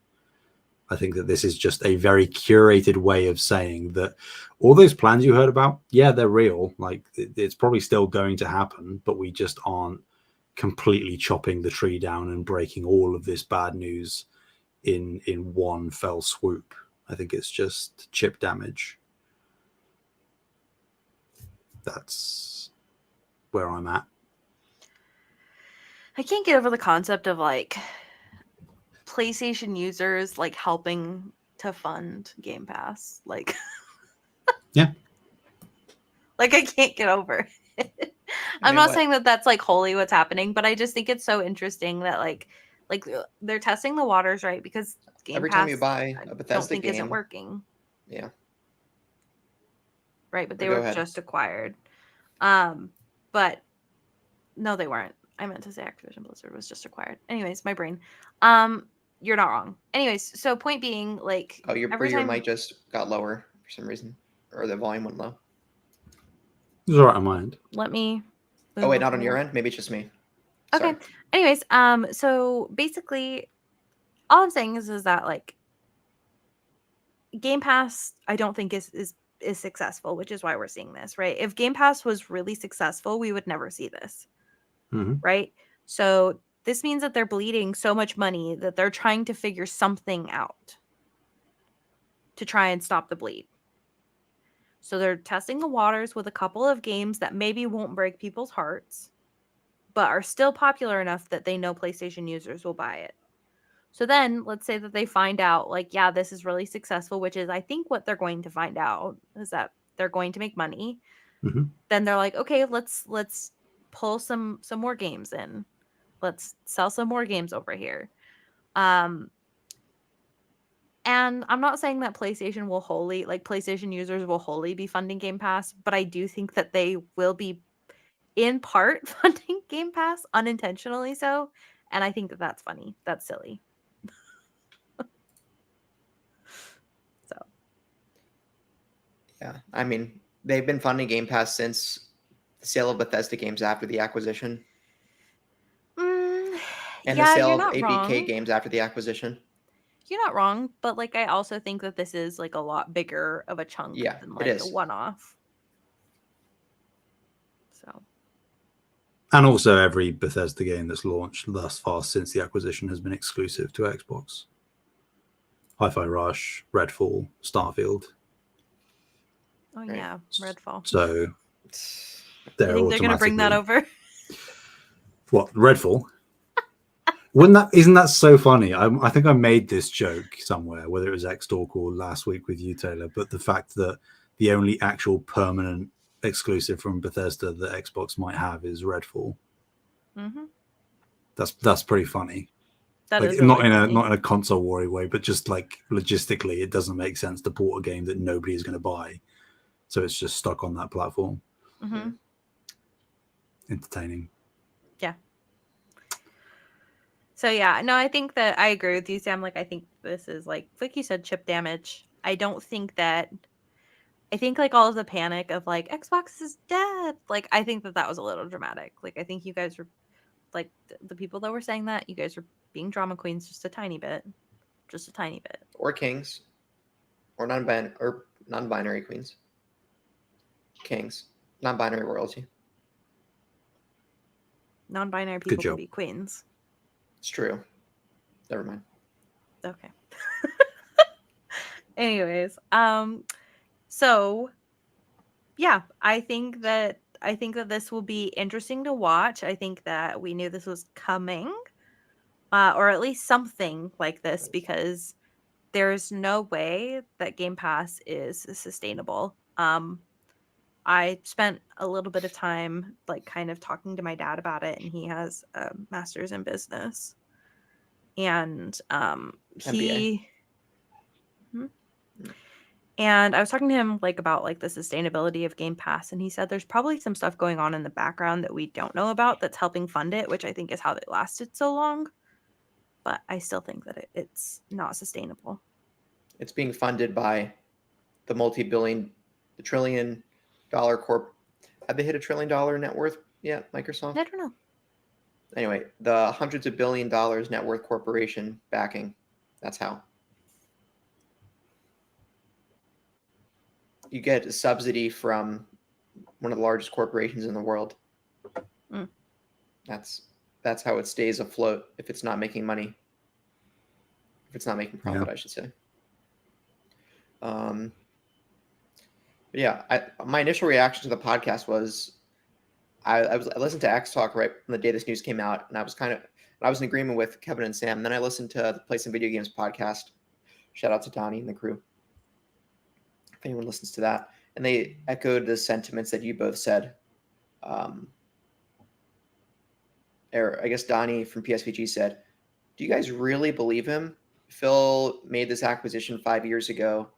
I think that this is just a very curated way of saying that all those plans you heard about, yeah, they're real. Like, it's probably still going to happen, but we just aren't completely chopping the tree down and breaking all of this bad news in one fell swoop. I think it's just chip damage. That's where I'm at. I can't get over the concept of like PlayStation users like helping to fund Game Pass. Like, yeah, like I can't get over it. I'm not saying that that's like wholly what's happening, but I just think it's so interesting that like they're testing the waters, right? Because Game every Pass, time you buy a Bethesda game, isn't working. Yeah. Right, but they were just acquired. But no, they weren't. I meant to say Activision Blizzard was just acquired. Anyways, my brain. You're not wrong. Anyways, so point being, like, your mic just got lower for some reason, or the volume went low. It's all right on my end. Let me. Oh wait, not on your end. Maybe it's just me. Okay. Sorry. Anyways, so basically, all I'm saying is that like Game Pass, I don't think is successful, which is why we're seeing this, right? If Game Pass was really successful, we would never see this, right? So this means that they're bleeding so much money that they're trying to figure something out to try and stop the bleed. So they're testing the waters with a couple of games that maybe won't break people's hearts, but are still popular enough that they know PlayStation users will buy it. So then let's say that they find out, like, yeah, this is really successful, which is, I think, what they're going to find out is that they're going to make money. Then they're like, okay, let's pull some more games in. Let's sell some more games over here. And I'm not saying that PlayStation users will wholly be funding Game Pass, but I do think that they will be in part funding Game Pass, unintentionally so. And I think that that's funny. That's silly. So. Yeah, I mean, they've been funding Game Pass since the sale of Bethesda games after the acquisition. And the sale of ABK games after the acquisition. You're not wrong, but like I also think that this is like a lot bigger of a chunk than like a one-off. So. And also every Bethesda game that's launched thus far since the acquisition has been exclusive to Xbox. Hi-Fi Rush, Redfall, Starfield. Oh yeah, Redfall. So they're going to bring that over? What, Redfall? Isn't that so funny? I think I made this joke somewhere, whether it was X-Talk or last week with you, Taylor, but the fact that the only actual permanent exclusive from Bethesda that Xbox might have is Redfall. That's pretty funny. That is not in a console war way, but just like logistically, it doesn't make sense to port a game that nobody is going to buy, so it's just stuck on that platform. Entertaining. Yeah. So yeah, no, I think that I agree with you, Sam. Like, I think this is like you said, chip damage. I think like all of the panic of like Xbox is dead. Like, I think that was a little dramatic. Like, I think you guys were like the people that were saying that, you guys were being drama queens just a tiny bit, or kings, or non-binary queens. Kings, non-binary royalty. Non-binary people can be queens. It's true. Never mind. Okay. Anyways, so yeah, I think that this will be interesting to watch. I think that we knew this was coming, or at least something like this, because there's no way that Game Pass is sustainable. I spent a little bit of time like kind of talking to my dad about it, and he has a master's in business. And And I was talking to him like about like the sustainability of Game Pass, and he said there's probably some stuff going on in the background that we don't know about that's helping fund it, which I think is how they lasted so long. But I still think that it's not sustainable. It's being funded by the the $1 trillion corp. Have they hit $1 trillion net worth yet, Microsoft? I don't know. Anyway, the hundreds of $1 billion net worth corporation backing. That's how. You get a subsidy from one of the largest corporations in the world. Mm. That's how it stays afloat if it's not making money. If it's not making profit, I should say. My initial reaction to the podcast was I listened to X Talk right from the day this news came out, and I was in agreement with Kevin and Sam. And then I listened to the Play Some Video Games podcast. Shout out to Donnie and the crew, if anyone listens to that. And they echoed the sentiments that you both said. Or I guess Donnie from PSVG said, "Do you guys really believe him? Phil made this acquisition 5 years ago.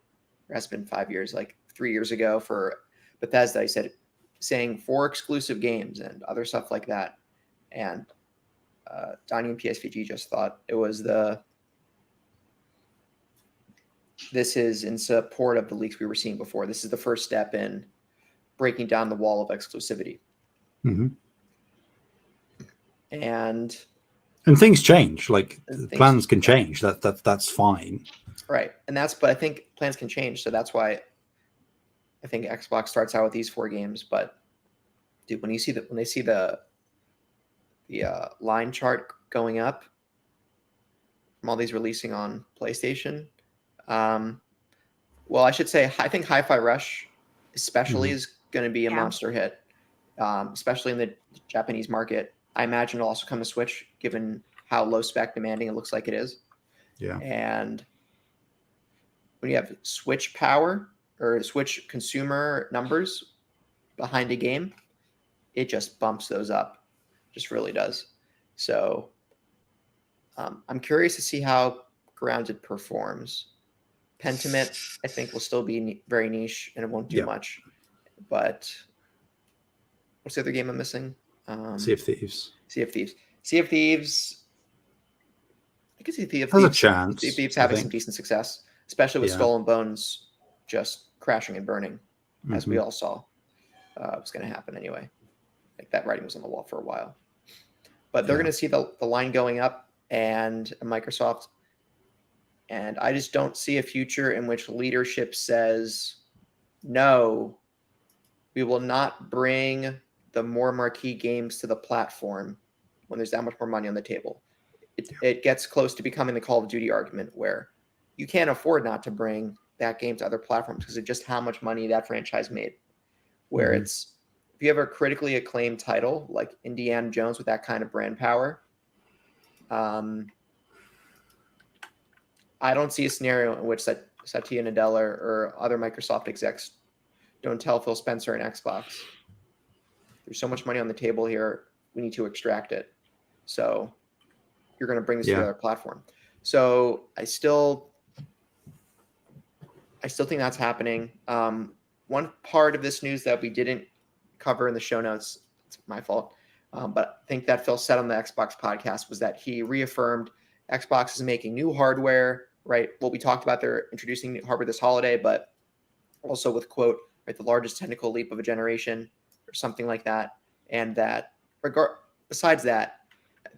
Or has been 5 years, like 3 years ago for Bethesda." He said, saying 4 exclusive games and other stuff like that. And Donnie and PSVG just thought it was this is in support of the leaks we were seeing before. This is the first step in breaking down the wall of exclusivity. Mm-hmm. And things change. Like plans can change. That's fine. Right. But I think plans can change. So that's why I think Xbox starts out with these 4 games. But dude, when they see the line chart going up from all these releasing on PlayStation, well, I should say I think Hi-Fi Rush especially is going to be a monster hit, especially in the Japanese market. I imagine it'll also come to Switch, given how low spec demanding it looks like it is. Yeah. And when you have Switch power or Switch consumer numbers behind a game, it just bumps those up. Just really does. So I'm curious to see how Grounded performs. Pentiment, I think, will still be very niche and it won't do much. But what's the other game I'm missing? Sea of Thieves. Sea of Thieves. I can see Sea of Thieves. Has a chance. Sea of Thieves having some decent success, especially with Skull and Bones just crashing and burning, as we all saw. It was going to happen anyway. Like that writing was on the wall for a while. But they're going to see the line going up and Microsoft. And I just don't see a future in which leadership says, no, we will not bring the more marquee games to the platform when there's that much more money on the table. It gets close to becoming the Call of Duty argument where you can't afford not to bring that game to other platforms because of just how much money that franchise made. Where it's, if you have a critically acclaimed title like Indiana Jones with that kind of brand power, I don't see a scenario in which Satya Nadella or other Microsoft execs don't tell Phil Spencer and Xbox, there's so much money on the table here, we need to extract it. So you're going to bring this to the other platform. So I still think that's happening. One part of this news that we didn't cover in the show notes, it's my fault, but I think that Phil said on the Xbox podcast was that he reaffirmed Xbox is making new hardware, right? What we talked about, they're introducing new hardware this holiday, but also with quote, right, the largest technical leap of a generation or something like that. And that besides that,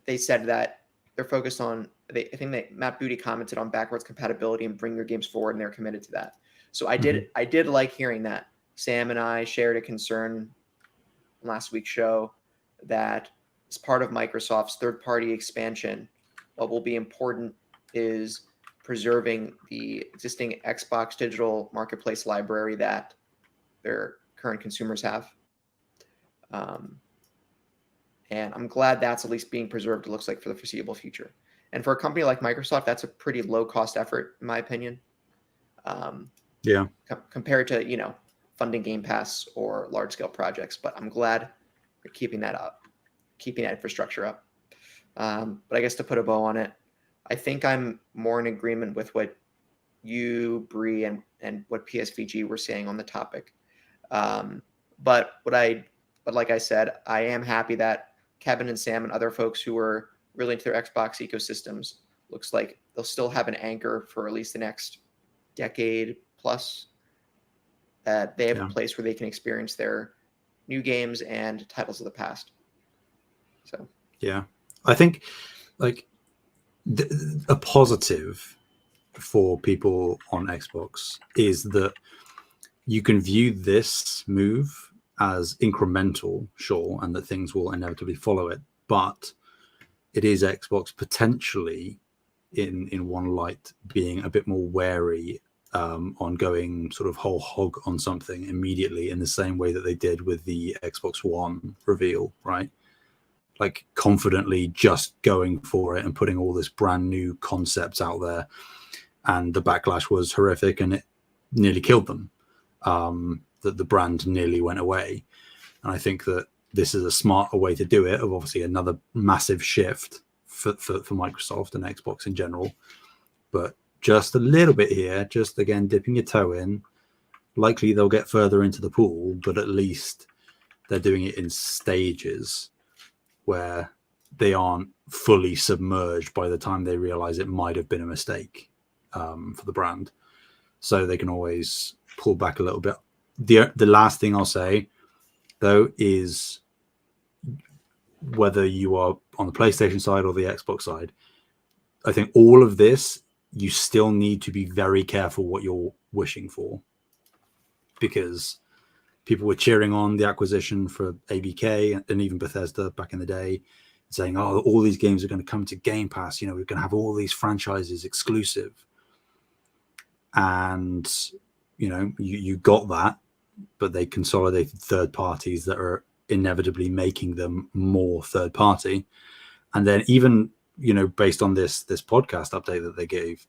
they said that they're focused on, I think that Matt Booty commented on backwards compatibility and bring your games forward, and they're committed to that. So I did like hearing that. Sam and I shared a concern last week's show that as part of Microsoft's third-party expansion, what will be important is preserving the existing Xbox digital marketplace library that their current consumers have. And I'm glad that's at least being preserved, it looks like, for the foreseeable future. And for a company like Microsoft, that's a pretty low-cost effort, in my opinion. Compared to, funding Game Pass or large-scale projects. But I'm glad we're keeping that up, keeping that infrastructure up. But I guess to put a bow on it, I think I'm more in agreement with what you, Bree, and and what PSVG were saying on the topic. But like I said, I am happy that Kevin and Sam and other folks who were really into their Xbox ecosystems, looks like they'll still have an anchor for at least the next decade plus. That they have a place where they can experience their new games and titles of the past. So yeah, I think like a positive for people on Xbox is that you can view this move as incremental, sure, and that things will inevitably follow it, but it is Xbox potentially in one light being a bit more wary on going sort of whole hog on something immediately, in the same way that they did with the Xbox One reveal, right? Like confidently just going for it and putting all this brand new concepts out there, and the backlash was horrific and it nearly killed them. That the brand nearly went away. And I think that this is a smarter way to do it, of obviously another massive shift for Microsoft and Xbox in general, but just a little bit here, just again dipping your toe in. Likely they'll get further into the pool, but at least they're doing it in stages where they aren't fully submerged by the time they realize it might have been a mistake for the brand. So they can always pull back a little bit. The last thing I'll say, though, is whether you are on the PlayStation side or the Xbox side, I think all of this, you still need to be very careful what you're wishing for, because people were cheering on the acquisition for ABK and even Bethesda back in the day, saying, oh, all these games are going to come to Game Pass. You know, we're going to have all these franchises exclusive. And, you know, you got that, but they consolidated third parties that are inevitably making them more third party. And then even, you know, based on this podcast update that they gave,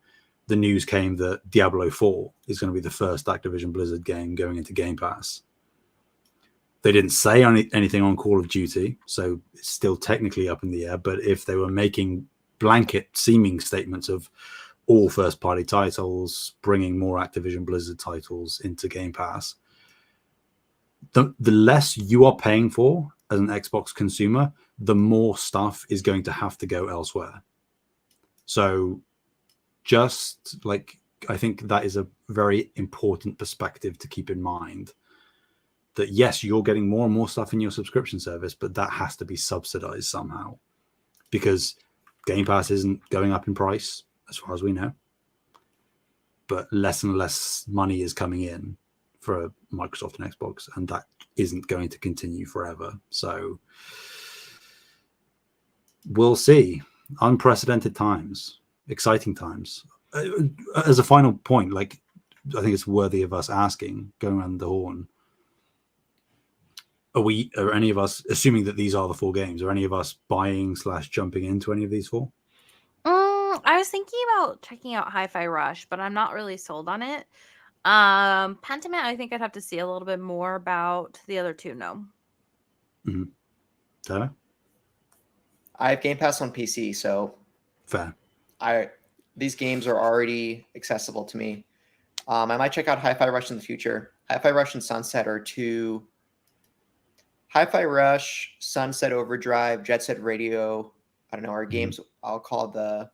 the news came that Diablo 4 is going to be the first Activision Blizzard game going into Game Pass. They didn't say anything on Call of Duty, so it's still technically up in the air. But if they were making blanket seeming statements of all first-party titles, bringing more Activision Blizzard titles into Game Pass, the less you are paying for as an Xbox consumer, the more stuff is going to have to go elsewhere. So just like, I think that is a very important perspective to keep in mind, that yes, you're getting more and more stuff in your subscription service, but that has to be subsidized somehow, because Game Pass isn't going up in price as far as we know, but less and less money is coming in for Microsoft and Xbox, and that isn't going to continue forever. So we'll see. Unprecedented times, exciting times. As a final point, like, I think it's worthy of us asking, going around the horn, are any of us, assuming that these are the 4 games, are any of us buying / jumping into any of these 4? I was thinking about checking out Hi-Fi Rush, but I'm not really sold on it. Pentiment, I think I'd have to see a little bit more about. The other 2, no. Mm-hmm. Tyler? I have Game Pass on PC, so Fair. These games are already accessible to me. I might check out Hi-Fi Rush in the future. Hi-Fi Rush and Sunset are 2. Hi-Fi Rush, Sunset Overdrive, Jet Set Radio, I don't know, are games I'll call the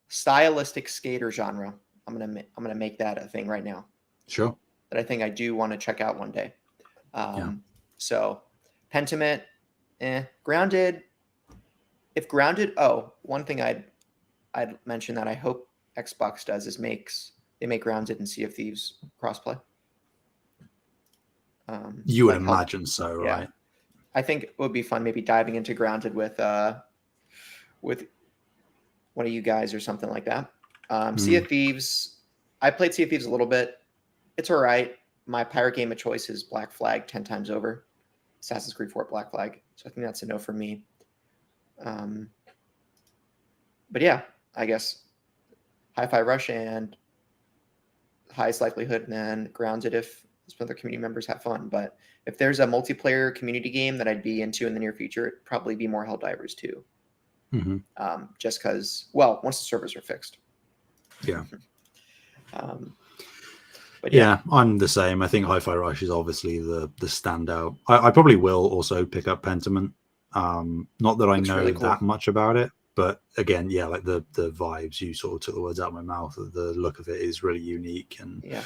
stylistic skater genre. I'm gonna make that a thing right now. Sure. That I think I do want to check out one day. So Pentiment, Grounded. If Grounded, one thing I'd mention that I hope Xbox does is they make Grounded and Sea of Thieves crossplay. You would imagine so, right? Yeah. I think it would be fun maybe diving into Grounded with one of you guys or something like that. Sea of Thieves, I played Sea of Thieves a little bit. It's all right. My pirate game of choice is Black Flag 10 times over. Assassin's Creed 4 Black Flag. So I think that's a no for me. But yeah, I guess Hi-Fi Rush and highest likelihood, and then Grounded if some other community members have fun. But if there's a multiplayer community game that I'd be into in the near future, it'd probably be more Helldivers too. Just because, well, once the servers are fixed. Yeah. But yeah, I'm the same. I think Hi-Fi Rush is obviously the standout. I probably will also pick up Pentiment. Not that I Looks know really cool. that much about it, but again, yeah, like the vibes, you sort of took the words out of my mouth. The look of it is really unique, and yeah,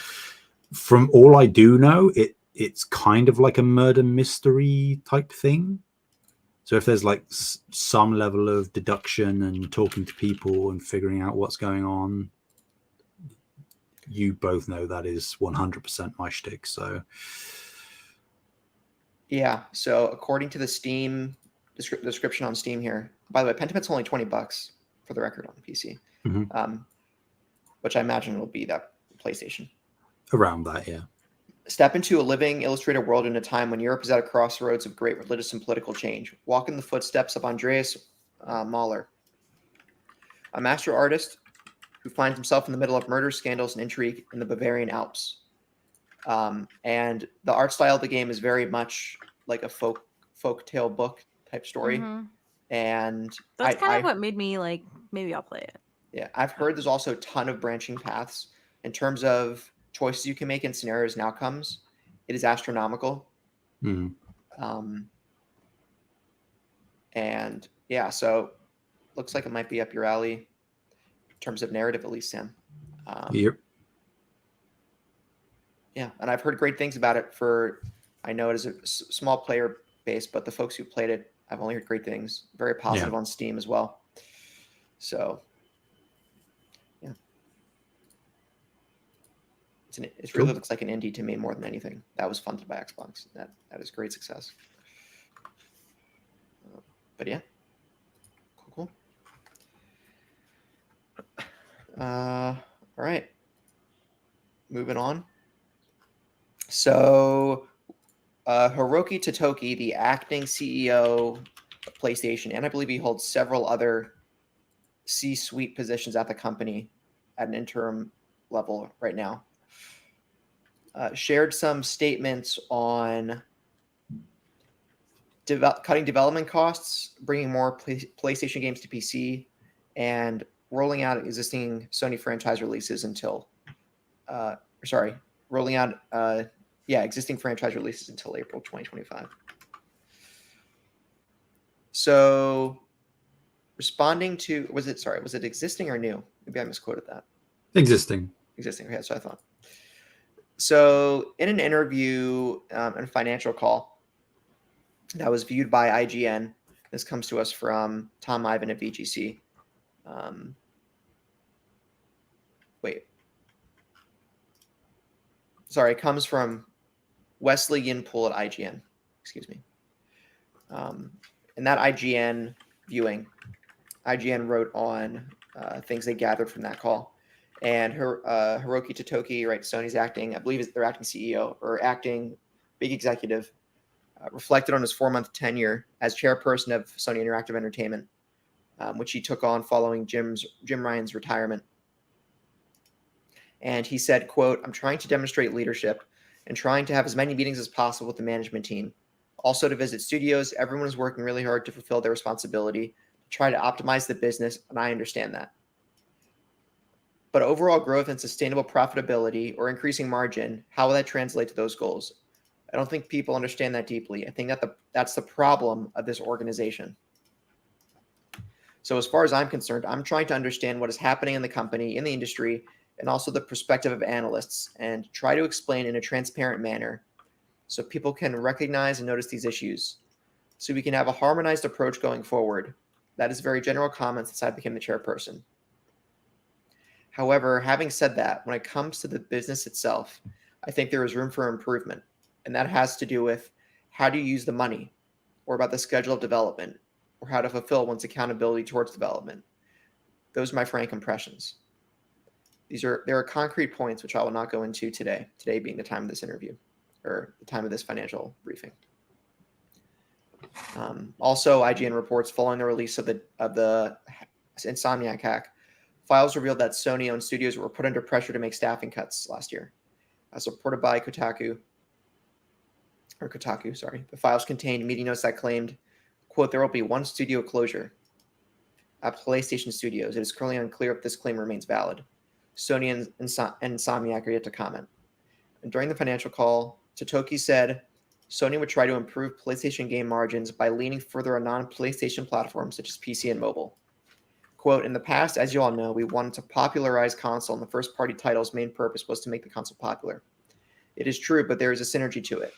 from all I do know, it's kind of like a murder mystery type thing. So if there's like some level of deduction and talking to people and figuring out what's going on, you both know that is 100% my shtick. So yeah. So according to the Steam description on Steam here, by the way, Pentiment's only $20 for the record on PC, which I imagine will be that PlayStation. Around that, yeah. Step into a living, illustrated world in a time when Europe is at a crossroads of great religious and political change. Walk in the footsteps of Andreas Mahler, a master artist who finds himself in the middle of murder, scandals, and intrigue in the Bavarian Alps. And the art style of the game is very much like a folk tale book type story. Mm-hmm. And that's kind of what made me like, maybe I'll play it. Yeah, I've heard there's also a ton of branching paths in terms of choices you can make in scenarios and outcomes. It is astronomical. And yeah, so looks like it might be up your alley in terms of narrative, at least, Sam. Yep. Yeah, and I've heard great things about it. I know it is a small player base, but the folks who played it, I've only heard great things. Very positive on Steam as well. So, yeah, it really looks like an indie to me more than anything. That was funded by Xbox. That is great success. But yeah, cool. All right, moving on. So, Hiroki Totoki, the acting CEO of PlayStation, and I believe he holds several other C-suite positions at the company at an interim level right now, shared some statements on cutting development costs, bringing more PlayStation games to PC, and rolling out existing Sony franchise releases existing franchise releases until April 2025. So, responding to, was it existing or new? Maybe I misquoted that. Existing. Okay, so I thought. So, in an interview and a financial call that was viewed by IGN, this comes to us from Tom Ivan at VGC. It comes from Wesley Yinpool at IGN. Excuse me. In that IGN viewing, IGN wrote on things they gathered from that call. And Hiroki Totoki, right, Sony's acting, I believe they're acting CEO or acting big executive, reflected on his 4-month tenure as chairperson of Sony Interactive Entertainment, which he took on following Jim Ryan's retirement. And he said, quote, "I'm trying to demonstrate leadership and trying to have as many meetings as possible with the management team. Also to visit studios. Everyone is working really hard to fulfill their responsibility, to try to optimize the business, and I understand that. But overall growth and sustainable profitability or increasing margin, how will that translate to those goals? I don't think people understand that deeply. I think that's the problem of this organization. So as far as I'm concerned, I'm trying to understand what is happening in the company, in the industry, and also the perspective of analysts, and try to explain in a transparent manner so people can recognize and notice these issues, so we can have a harmonized approach going forward." That is very general comments since I became the chairperson. However, having said that, when it comes to the business itself, I think there is room for improvement, and that has to do with how do you use the money, or about the schedule of development, or how to fulfill one's accountability towards development. Those are my frank impressions. There are concrete points which I will not go into today being the time of this interview, or the time of this financial briefing. Also, IGN reports following the release of the Insomniac hack, files revealed that Sony-owned studios were put under pressure to make staffing cuts last year. As reported by Kotaku, the files contained meeting notes that claimed, quote, "There will be one studio closure at PlayStation Studios. It is currently unclear if this claim remains valid. Sony and Insomniac are yet to comment. And during the financial call, Totoki said Sony would try to improve PlayStation game margins by leaning further on non-PlayStation platforms such as PC and mobile. Quote, in the past, as you all know, we wanted to popularize console, and the first-party title's main purpose was to make the console popular. It is true, but there is a synergy to it.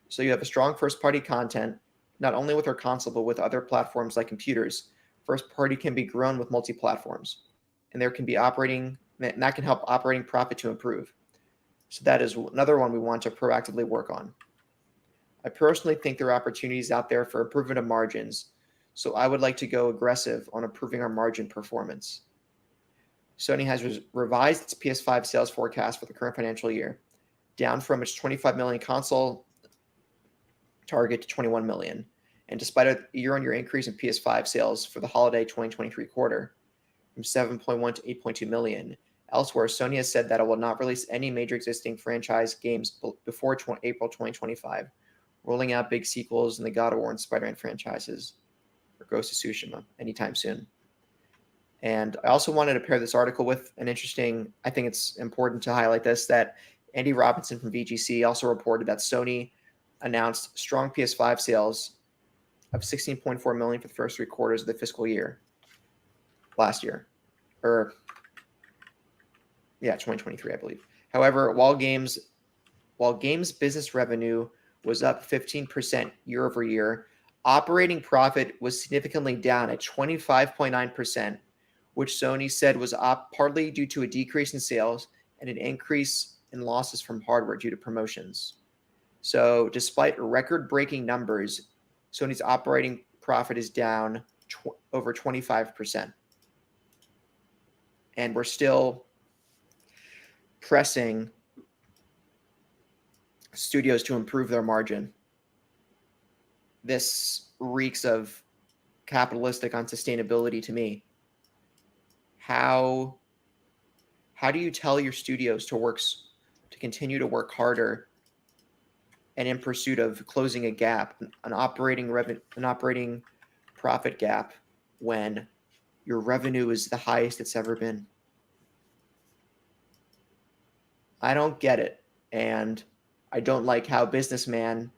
So you have a strong first-party content, not only with our console, but with other platforms like computers. First-party can be grown with multi-platforms, and that can help operating profit to improve. So that is another one we want to proactively work on. I personally think there are opportunities out there for improvement of margins, so I would like to go aggressive on improving our margin performance. Sony has revised its PS5 sales forecast for the current financial year, down from its 25 million console target to 21 million. And despite a year-on-year increase in PS5 sales for the holiday 2023 quarter, from 7.1 to 8.2 million, elsewhere, Sony has said that it will not release any major existing franchise games before April 2025, rolling out big sequels in the God of War and Spider-Man franchises, or Ghost of Tsushima, anytime soon. And I also wanted to pair this article with an interesting, I think it's important to highlight this, that Andy Robinson from VGC also reported that Sony announced strong PS5 sales of 16.4 million for the first 3 quarters of the fiscal year last year. 2023, I believe. However, while games business revenue was up 15% year over year, operating profit was significantly down at 25.9%, which Sony said was partly due to a decrease in sales and an increase in losses from hardware due to promotions. So despite record-breaking numbers, Sony's operating profit is down over 25%. And we're still pressing studios to improve their margin. This reeks of capitalistic unsustainability to me. How do you tell your studios to continue to work harder and in pursuit of closing a gap, an operating profit gap, when your revenue is the highest it's ever been? I don't get it. And I don't like how salaryman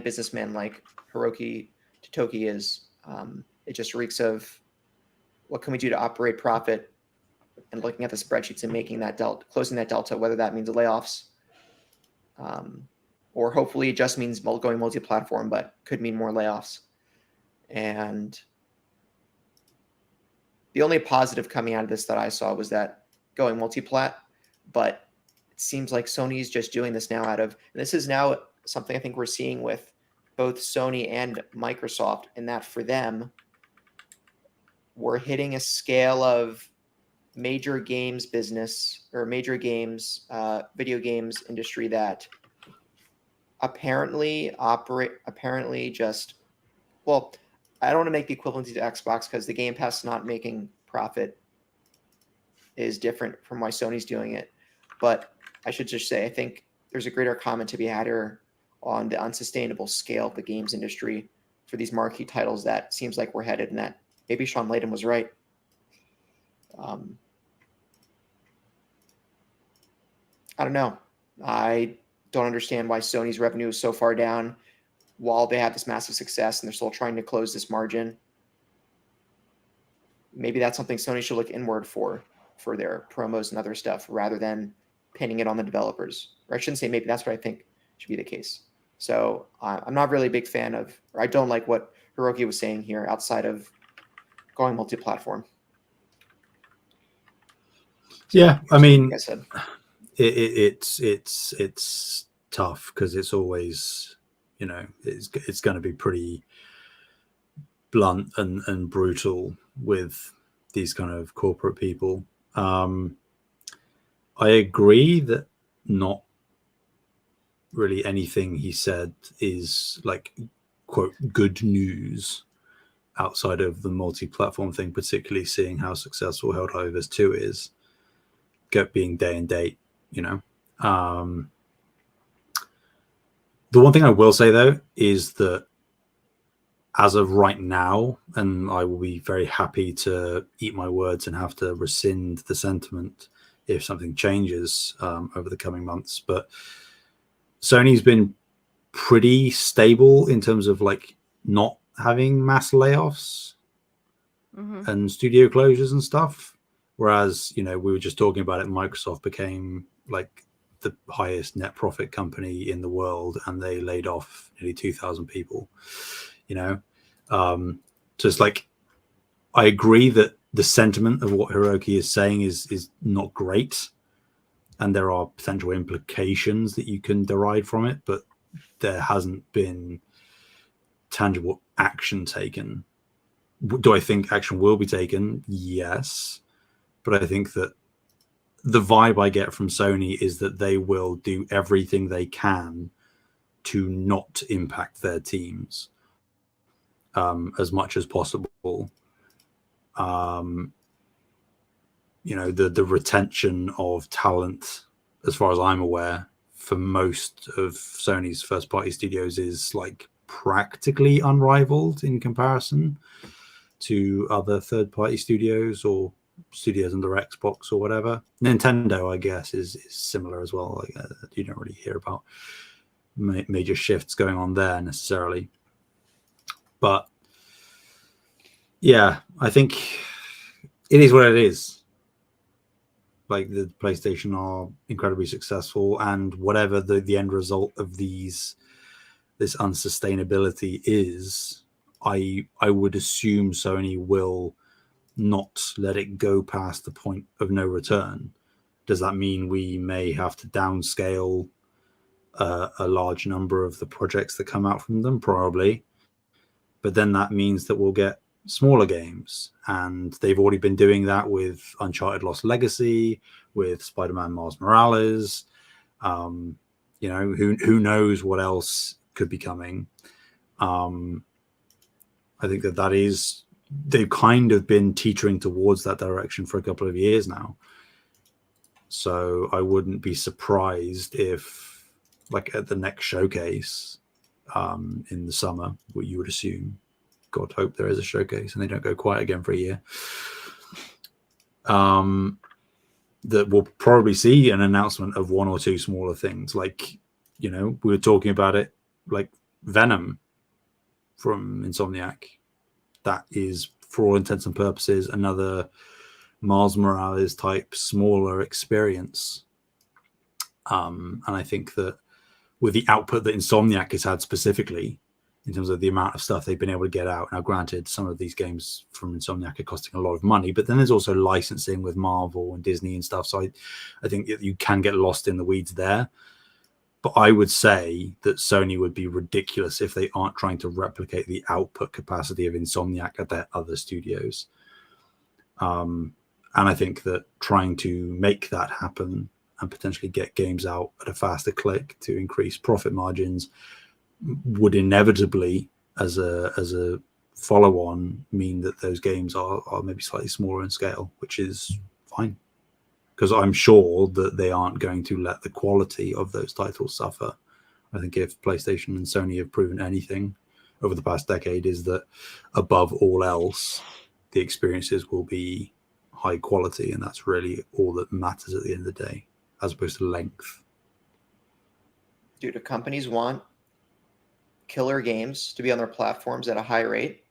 businessman like Hiroki Totoki is. It just reeks of what can we do to operate profit, and looking at the spreadsheets and making that closing that delta, whether that means layoffs, or hopefully it just means going multi-platform, but could mean more layoffs. And the only positive coming out of this that I saw was that going multi-plat, but it seems like Sony is just doing this now and this is now something I think we're seeing with both Sony and Microsoft, in that for them, we're hitting a scale of major games business or major games, video games industry that apparently just, well, I don't want to make the equivalency to Xbox because the Game Pass not making profit is different from why Sony's doing it. But I should just say, I think there's a greater comment to be had here on the unsustainable scale of the games industry for these marquee titles that seems like we're headed, and that maybe Sean Layden was right. I don't know. I don't understand why Sony's revenue is so far down while they have this massive success and they're still trying to close this margin. Maybe that's something Sony should look inward for their promos and other stuff, rather than pinning it on the developers. Or I shouldn't say maybe, that's what I think should be the case. So I'm not really a big fan of, or I don't like what Hiroki was saying here outside of going multi-platform. Yeah, I mean, like I said, it's tough because it's always, it's going to be pretty blunt and brutal with these kind of corporate people. I agree that not really anything he said is like, quote, good news outside of the multi-platform thing, particularly seeing how successful Helldivers 2 is, being day and date, The one thing I will say, though, is that as of right now, and I will be very happy to eat my words and have to rescind the sentiment if something changes over the coming months. But Sony's been pretty stable in terms of like not having mass layoffs and studio closures and stuff. Whereas, you know, we were just talking about it, Microsoft became like the highest net profit company in the world, and they laid off nearly 2,000 people, you know. So it's like, I agree that the sentiment of what Hiroki is saying is not great, and there are potential implications that you can derive from it, but there hasn't been tangible action taken. Do I think action will be taken? Yes. But I think that the vibe I get from Sony is that they will do everything they can to not impact their teams as much as possible. You know, the retention of talent, as far as I'm aware, for most of Sony's first party studios is like practically unrivaled in comparison to other third party studios or studios under Xbox or whatever. Nintendo, I guess, is similar as well. Like, you don't really hear about major shifts going on there necessarily. But yeah, I think it is what it is. Like, the PlayStation are incredibly successful, and whatever the end result of this unsustainability is, I would assume Sony will not let it go past the point of no return. Does that mean we may have to downscale a large number of the projects that come out from them? Probably. But then that means that we'll get smaller games, and they've already been doing that with Uncharted Lost Legacy, with Spider-Man Miles Morales. You know, who knows what else could be coming. I think that is, they've kind of been teetering towards that direction for a couple of years now. So I wouldn't be surprised if, like, at the next showcase in the summer, what you would assume, God hope there is a showcase and they don't go quiet again for a year, that we'll probably see an announcement of one or two smaller things. Like, you know, we were talking about it, like Venom from Insomniac. That is, for all intents and purposes, another Miles Morales type smaller experience. And I think that with the output that Insomniac has had specifically, in terms of the amount of stuff they've been able to get out. Now, granted, some of these games from Insomniac are costing a lot of money, but then there's also licensing with Marvel and Disney and stuff. So I think that you can get lost in the weeds there. But I would say that Sony would be ridiculous if they aren't trying to replicate the output capacity of Insomniac at their other studios. And I think that trying to make that happen and potentially get games out at a faster click to increase profit margins would inevitably, as a follow-on, mean that those games are maybe slightly smaller in scale, which is fine, because I'm sure that they aren't going to let the quality of those titles suffer. I think if PlayStation and Sony have proven anything over the past decade, is that above all else, the experiences will be high quality, and that's really all that matters at the end of the day, as opposed to length. Dude, if companies want killer games to be on their platforms at a high rate,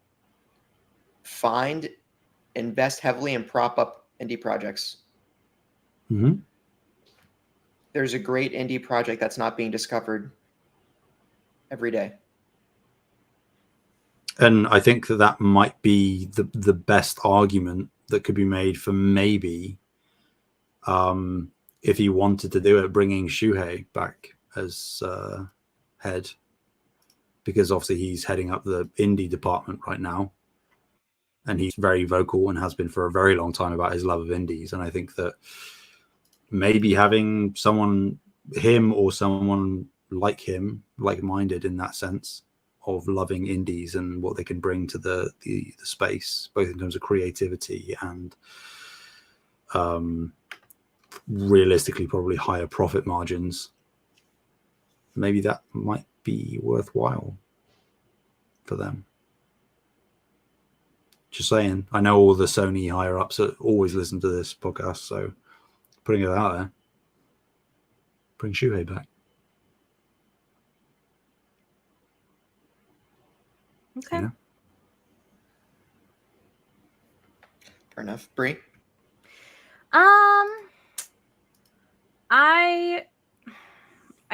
invest heavily and prop up indie projects. Mm-hmm. There's a great indie project that's not being discovered every day. And I think that might be the best argument that could be made for maybe, if he wanted to do it, bringing Shuhei back as head, because obviously he's heading up the indie department right now, and he's very vocal and has been for a very long time about his love of indies. And I think that maybe having him or someone like him, like-minded in that sense of loving indies and what they can bring to the space, both in terms of creativity and realistically probably higher profit margins, maybe that might be worthwhile for them. Just saying. I know all the Sony higher ups always listen to this podcast, so putting it out there. Bring Shuhei back. Okay. You know? Fair enough. Bree? I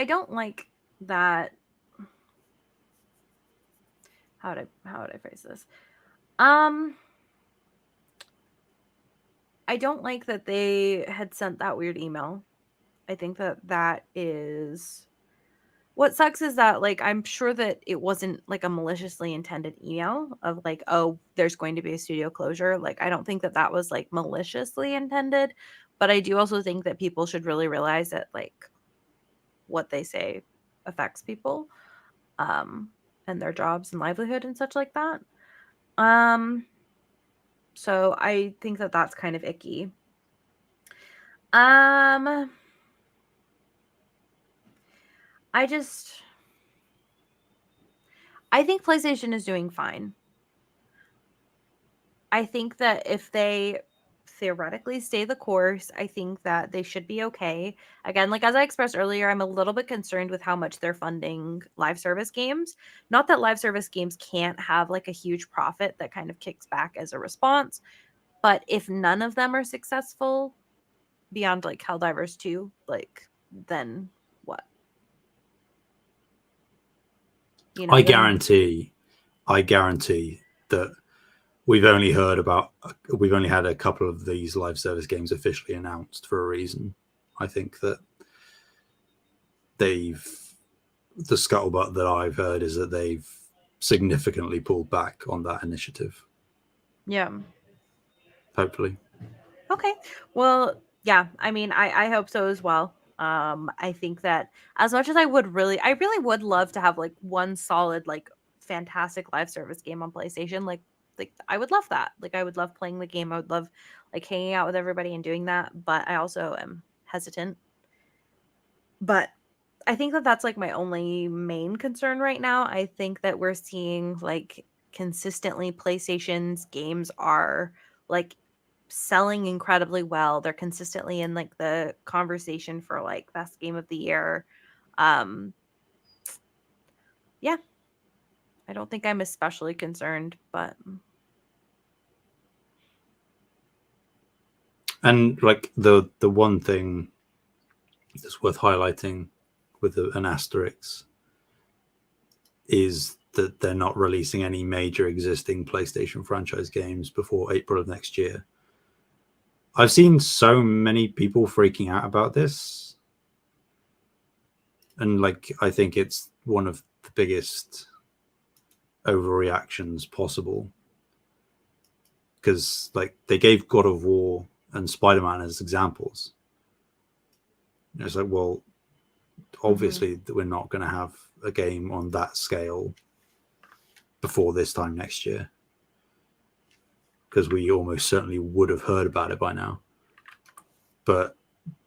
don't like that. How would I phrase this? I don't like that they had sent that weird email. I think that is what sucks is that, like, I'm sure that it wasn't like a maliciously intended email of like, oh, there's going to be a studio closure. Like, I don't think that was like maliciously intended, but I do also think that people should really realize that like what they say affects people, and their jobs and livelihood and such like that. So I think that that's kind of icky. I think PlayStation is doing fine. I think that if they theoretically stay the course, I think that they should be okay. Again, like as I expressed earlier, I'm a little bit concerned with how much they're funding live service games. Not that live service games can't have like a huge profit that kind of kicks back as a response, but if none of them are successful beyond like Helldivers 2, like then what? You know, I guarantee that we've only had a couple of these live service games officially announced for a reason. I think that the scuttlebutt that I've heard is that they've significantly pulled back on that initiative. Yeah. Hopefully. Okay. Well, yeah, I mean, I hope so as well. I think that as much as I really would love to have like one solid, like fantastic live service game on PlayStation. Like I would love that. Like I would love playing the game. I would love like hanging out with everybody and doing that. But I also am hesitant. But I think that that's like my only main concern right now. I think that we're seeing like consistently PlayStation's games are like selling incredibly well. They're consistently in like the conversation for like best game of the year. Yeah. I don't think I'm especially concerned, but and like the one thing that's worth highlighting with an asterisk is that they're not releasing any major existing PlayStation franchise games before April of next year. I've seen so many people freaking out about this. And like, I think it's one of the biggest overreactions possible. Because like they gave God of War and Spider-Man as examples. It's like, well, obviously we're not going to have a game on that scale before this time next year. Because we almost certainly would have heard about it by now. But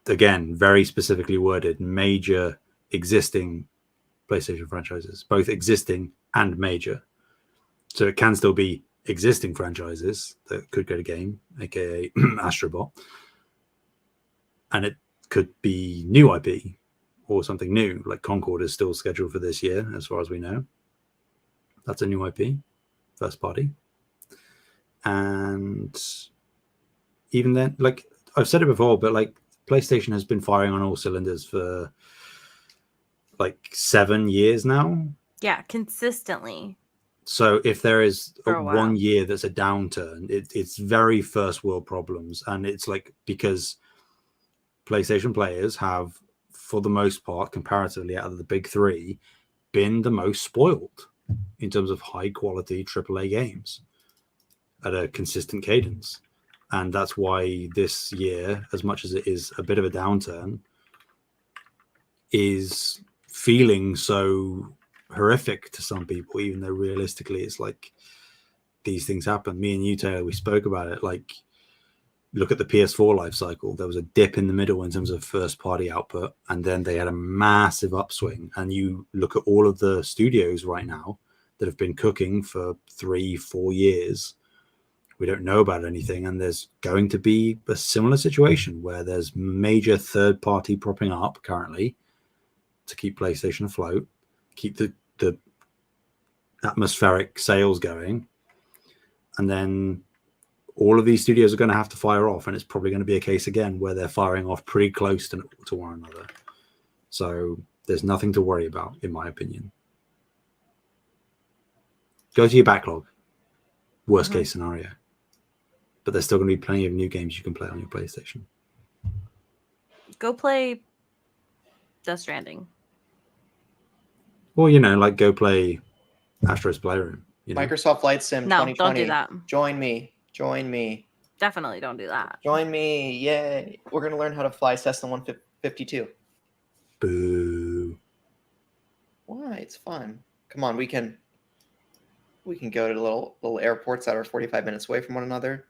again, very specifically worded, major existing PlayStation franchises, both existing and major. So it can still be existing franchises that could get a game, aka Astrobot. And it could be new IP or something new, like Concord is still scheduled for this year, as far as we know. That's a new IP, first party. And even then, like I've said it before, but like PlayStation has been firing on all cylinders for like 7 years now. Yeah, consistently. So if there is For a while. 1 year that's a downturn, it's very first world problems. And it's like because PlayStation players have, for the most part, comparatively out of the big three, been the most spoiled in terms of high quality AAA games at a consistent cadence. And that's why this year, as much as it is a bit of a downturn, is feeling so horrific to some people, even though realistically it's like these things happen. Me and you, Taylor, we spoke about it. Like, look at the PS4 life cycle. There was a dip in the middle in terms of first party output, and then they had a massive upswing. And you look at all of the studios right now that have been cooking for 3-4 years We don't know about anything, and there's going to be a similar situation where there's major third party propping up currently to keep PlayStation afloat, keep the atmospheric sales going, and then all of these studios are going to have to fire off, and it's probably going to be a case again where they're firing off pretty close to one another. So there's nothing to worry about, in my opinion. Go to your backlog. Worst case scenario. But there's still going to be plenty of new games you can play on your PlayStation. Go play Death Stranding. Or, you know, like go play Astro's Playroom. You know? Microsoft Flight Sim No, 2020. don't do that. Join me. Join me. Definitely don't do that. Join me. Yay. We're going to learn how to fly Cessna 152. Boo. Why? It's fun. Come on, we can go to little airports that are 45 minutes away from one another.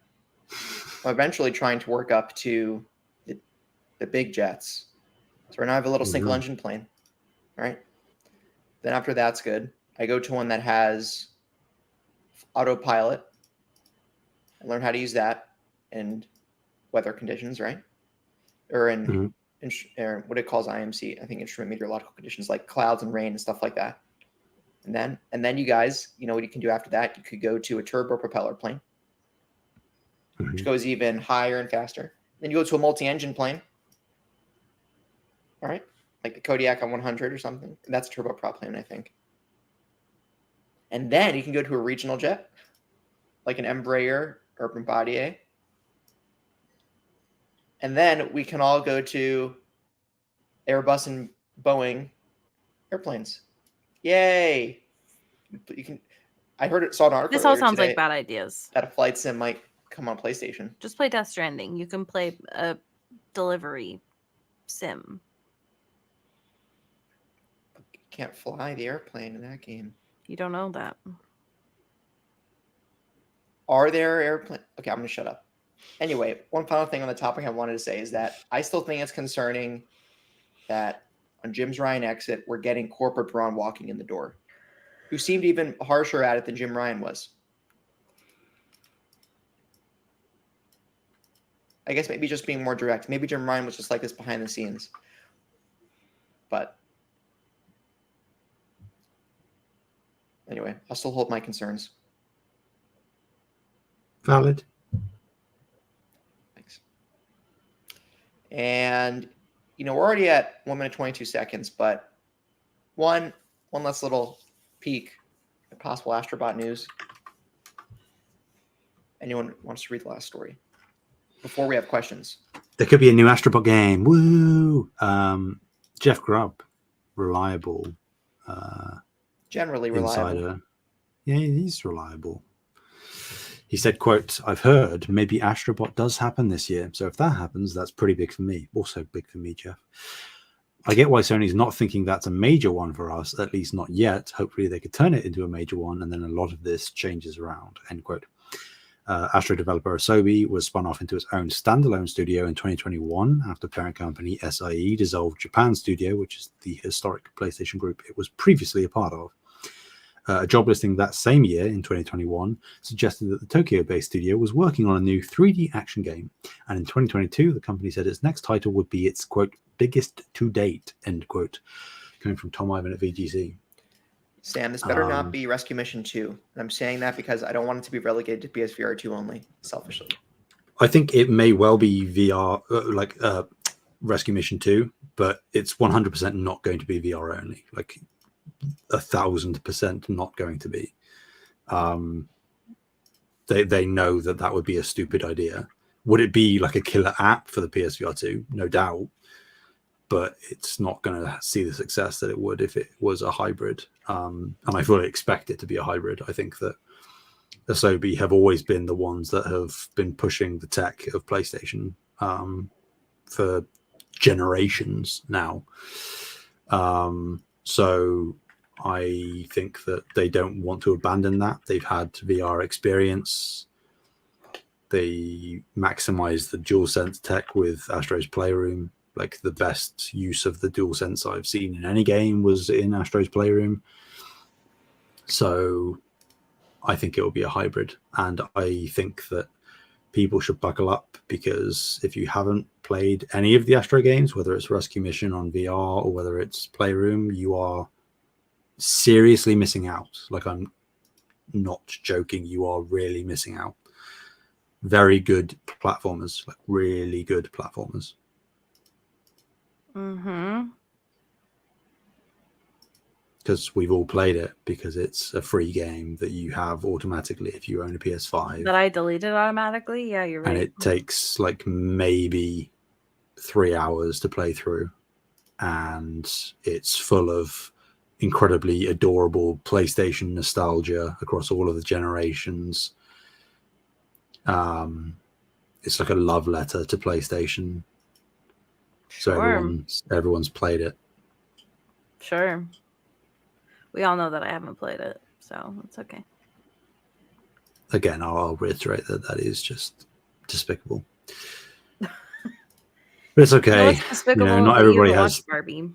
I'm eventually trying to work up to the big jets. So right now I have a little single engine plane. All right. Then after that's good, I go to one that has autopilot. I learn how to use that in weather conditions, right? Or in what it calls IMC, I think instrument meteorological conditions, like clouds and rain and stuff like that. And then you guys, you know what you can do after that? You could go to a turbo propeller plane, which goes even higher and faster. Then you go to a multi-engine plane. All right. Like the Kodiak on 100 or something. That's a turboprop plane, I think. And then you can go to a regional jet, like an Embraer or Bombardier. And then we can all go to Airbus and Boeing airplanes. Yay! You can. I saw an article. This all sounds like bad ideas. That a flight sim might come on PlayStation. Just play Death Stranding. You can play a delivery sim. You can't fly the airplane in that game. You don't know that. Are there airplanes? Okay, I'm gonna shut up. Anyway, one final thing on the topic I wanted to say is that I still think it's concerning that on Jim's Ryan exit, we're getting corporate brawn walking in the door, who seemed even harsher at it than Jim Ryan was. I guess maybe just being more direct. Maybe Jim Ryan was just like this behind the scenes. But anyway, I'll still hold my concerns. Valid. Thanks. And, you know, we're already at 1 minute, 22 seconds, but one last little peek at possible Astrobot news. Anyone wants to read the last story before we have questions? There could be a new Astrobot game. Woo! Jeff Grubb, reliable. Generally reliable. Insider. Yeah, he's reliable. He said, quote, "I've heard maybe Astrobot does happen this year. So if that happens, that's pretty big for me. Also big for me, Jeff. I get why Sony's not thinking that's a major one for us, at least not yet. Hopefully they could turn it into a major one, and then a lot of this changes around," end quote. Astro developer Asobi was spun off into its own standalone studio in 2021 after parent company SIE dissolved Japan Studio, which is the historic PlayStation group it was previously a part of. A job listing that same year in 2021 suggested that the Tokyo-based studio was working on a new 3D action game. And in 2022, the company said its next title would be its, quote, biggest to date, end quote, coming from Tom Ivan at VGC. Sam, this better not be Rescue Mission 2. And I'm saying that because I don't want it to be relegated to PSVR 2 only, selfishly. I think it may well be VR, Rescue Mission 2, but it's 100% not going to be VR only. Like, 1,000% not going to be. They know that would be a stupid idea. Would it be like a killer app for the PSVR 2? No doubt. But it's not going to see the success that it would if it was a hybrid. And I fully expect it to be a hybrid. I think that Asobi have always been the ones that have been pushing the tech of PlayStation for generations now. So I think that they don't want to abandon that. They've had VR experience. They maximize the DualSense tech with Astro's Playroom. Like, the best use of the DualSense I've seen in any game was in Astro's Playroom. So I think it will be a hybrid, and I think that people should buckle up, because if you haven't played any of the Astro games, whether it's Rescue Mission on VR or whether it's Playroom, you are seriously missing out. Like, I'm not joking, you are really missing out. Very good platformers, like really good platformers. Mm-hmm. Because we've all played it, because it's a free game that you have automatically if you own a PS5. That I deleted automatically? Yeah, you're right. And it takes like maybe 3 hours to play through. And it's full of incredibly adorable PlayStation nostalgia across all of the generations. It's like a love letter to PlayStation. So Sure. everyone's played it. Sure. We all know that I haven't played it, so it's okay. Again, I'll reiterate that is just despicable. But it's okay. It's despicable, not everybody has Barbie.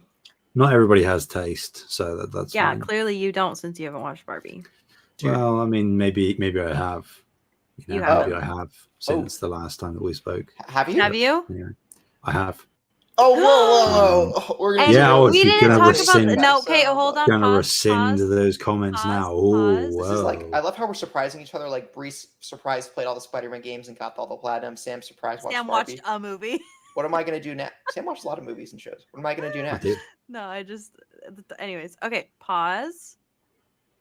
Not everybody has taste, so that's fine. Clearly you don't, since you haven't watched Barbie. Well, I mean, maybe I have. You maybe I have since the last time that we spoke. Have you? Have you? Yeah, I have. Oh, whoa. We're gonna we didn't talk about no. Okay, hold on. Gonna rescind those comments now. This is like, I love how we're surprising each other. Like, Bree's surprised played all the Spider-Man games and got all the platinum. Sam surprised watched a movie. What am I gonna do now? Sam watched a lot of movies and shows. What am I gonna do next? No, anyways. Okay, pause.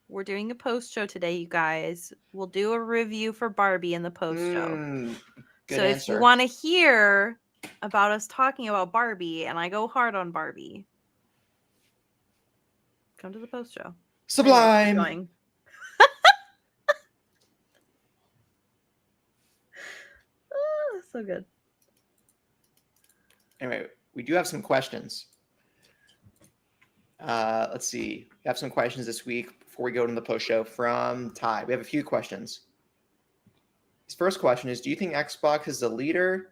We're doing a post show today, you guys. We'll do a review for Barbie in the post show. So if you want to hear about us talking about Barbie, and I go hard on Barbie, come to the post show. Sublime. So good. Anyway, we do have some questions. Let's see. We have some questions this week before we go to the post show from Ty. We have a few questions. His first question is, do you think Xbox is the leader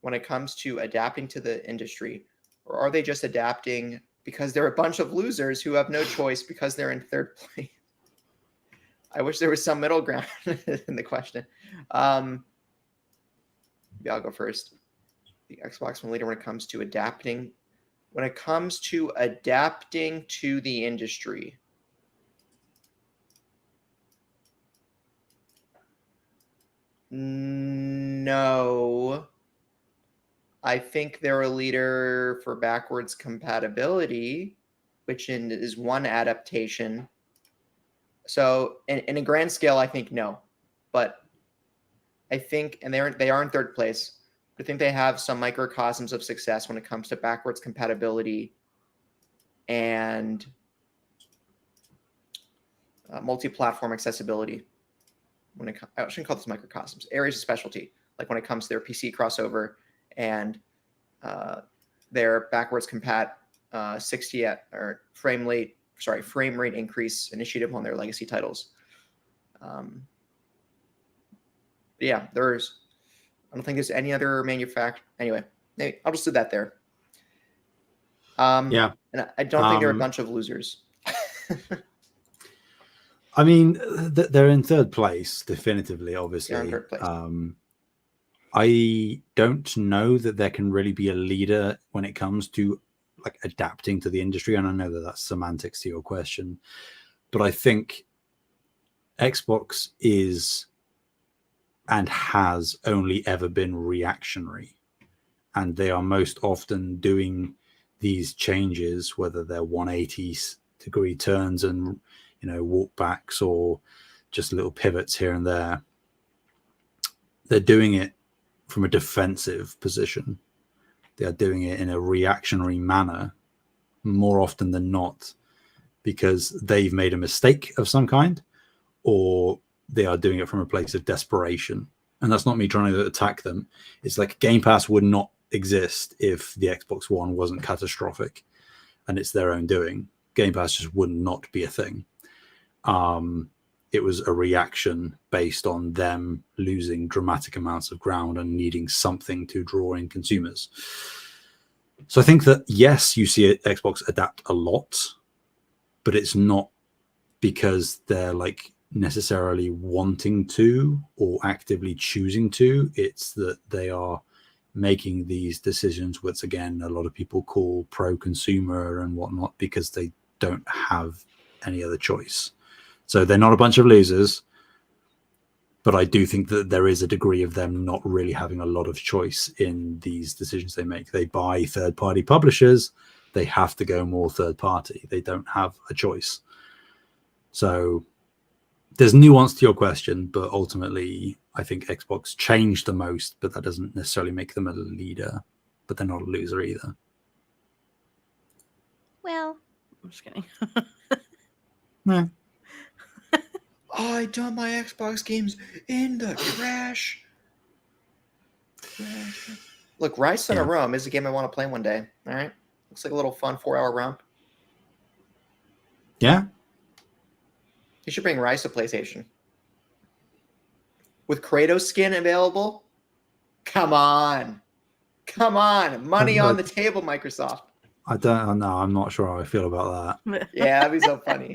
when it comes to adapting to the industry, or are they just adapting because they're a bunch of losers who have no choice because they're in third place? I wish there was some middle ground in the question. Maybe I'll go first. The Xbox one leader when it comes to adapting. When it comes to adapting to the industry, no. I think they're a leader for backwards compatibility, which is one adaptation. So in a grand scale, I think no. But I think, and they are in third place, I think they have some microcosms of success when it comes to backwards compatibility and multi-platform accessibility. I shouldn't call this microcosms, areas of specialty, like when it comes to their PC crossover and their backwards compat 60 or frame rate increase initiative on their legacy titles. Yeah, I don't think there's any other manufacturer. Anyway, maybe I'll just do that there. Yeah. And I don't think they're a bunch of losers. I mean, they're in third place, definitively, obviously. They're in third place. I don't know that there can really be a leader when it comes to like adapting to the industry. And I know that that's semantics to your question, but I think Xbox is and has only ever been reactionary, and they are most often doing these changes, whether they're 180-degree turns and walkbacks or just little pivots here and there. They're doing it from a defensive position. They are doing it in a reactionary manner more often than not because they've made a mistake of some kind, or they are doing it from a place of desperation. And that's not me trying to attack them. It's like Game Pass would not exist if the Xbox One wasn't catastrophic and it's their own doing. Game Pass just would not be a thing. It was a reaction based on them losing dramatic amounts of ground and needing something to draw in consumers. So I think that, yes, you see Xbox adapt a lot, but it's not because they're like necessarily wanting to or actively choosing to. It's that they are making these decisions, which again a lot of people call pro-consumer and whatnot, because they don't have any other choice. So they're not a bunch of losers, but I do think that there is a degree of them not really having a lot of choice in these decisions they make. They buy third-party publishers, they have to go more third-party. They don't have a choice. So there's nuance to your question, but ultimately I think Xbox changed the most, but that doesn't necessarily make them a leader, but they're not a loser either. Well, I'm just kidding. Yeah. I dump my Xbox games in the trash. Look, Rise Son of Rome is a game I want to play one day. All right, looks like a little fun 4-hour romp. Yeah. You should bring Rise to PlayStation. With Kratos skin available? Come on. Money on the table, Microsoft. I don't know. I'm not sure how I feel about that. Yeah, that'd be so funny.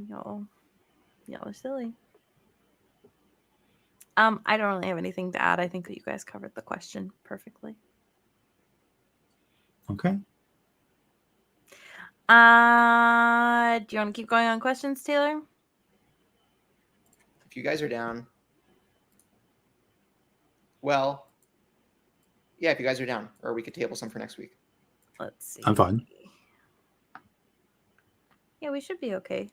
Y'all are silly. I don't really have anything to add. I think that you guys covered the question perfectly. Okay. Do you want to keep going on questions, Taylor? If you guys are down. Well, yeah, if you guys are down, or we could table some for next week. Let's see. I'm fine. Yeah, we should be okay.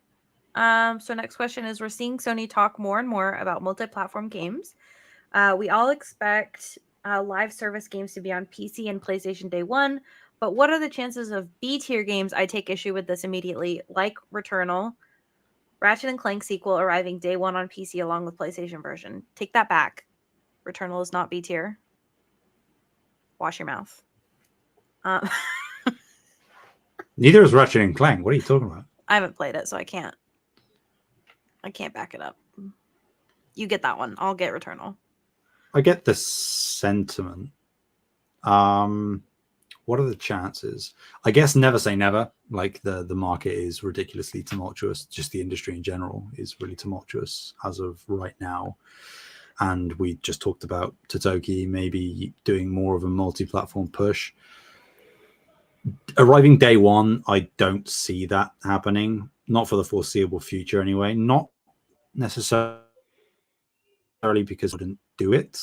So next question is, we're seeing Sony talk more and more about multi-platform games. We all expect live service games to be on PC and PlayStation day one, but what are the chances of B-tier games? I take issue with this immediately, like Returnal, Ratchet and Clank sequel arriving day one on PC along with PlayStation version. Take that back. Returnal is not B-tier. Wash your mouth. Neither is Ratchet and Clank. What are you talking about? I haven't played it, so I can't back it up. You get that one. I'll get Returnal. I get the sentiment. What are the chances? I guess never say never. Like the market is ridiculously tumultuous. Just the industry in general is really tumultuous as of right now. And we just talked about Totoki maybe doing more of a multi-platform push. Arriving day one, I don't see that happening. Not for the foreseeable future anyway. Not necessarily because I didn't do it,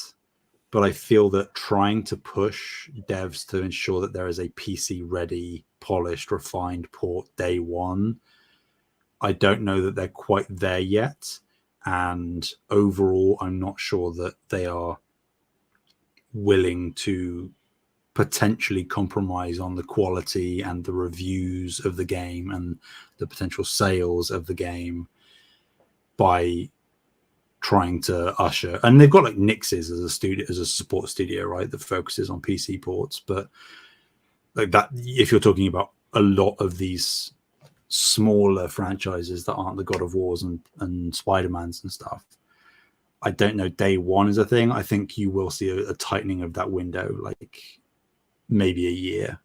but I feel that trying to push devs to ensure that there is a PC-ready, polished, refined port day one, I don't know that they're quite there yet. And overall, I'm not sure that they are willing to potentially compromise on the quality and the reviews of the game and the potential sales of the game by trying to usher. And they've got like Nix's as a studio, as a support studio, right, that focuses on PC ports. But like that, if you're talking about a lot of these smaller franchises that aren't the God of Wars and Spider-Mans and stuff, I don't know day one is a thing. I think you will see a tightening of that window, like maybe a year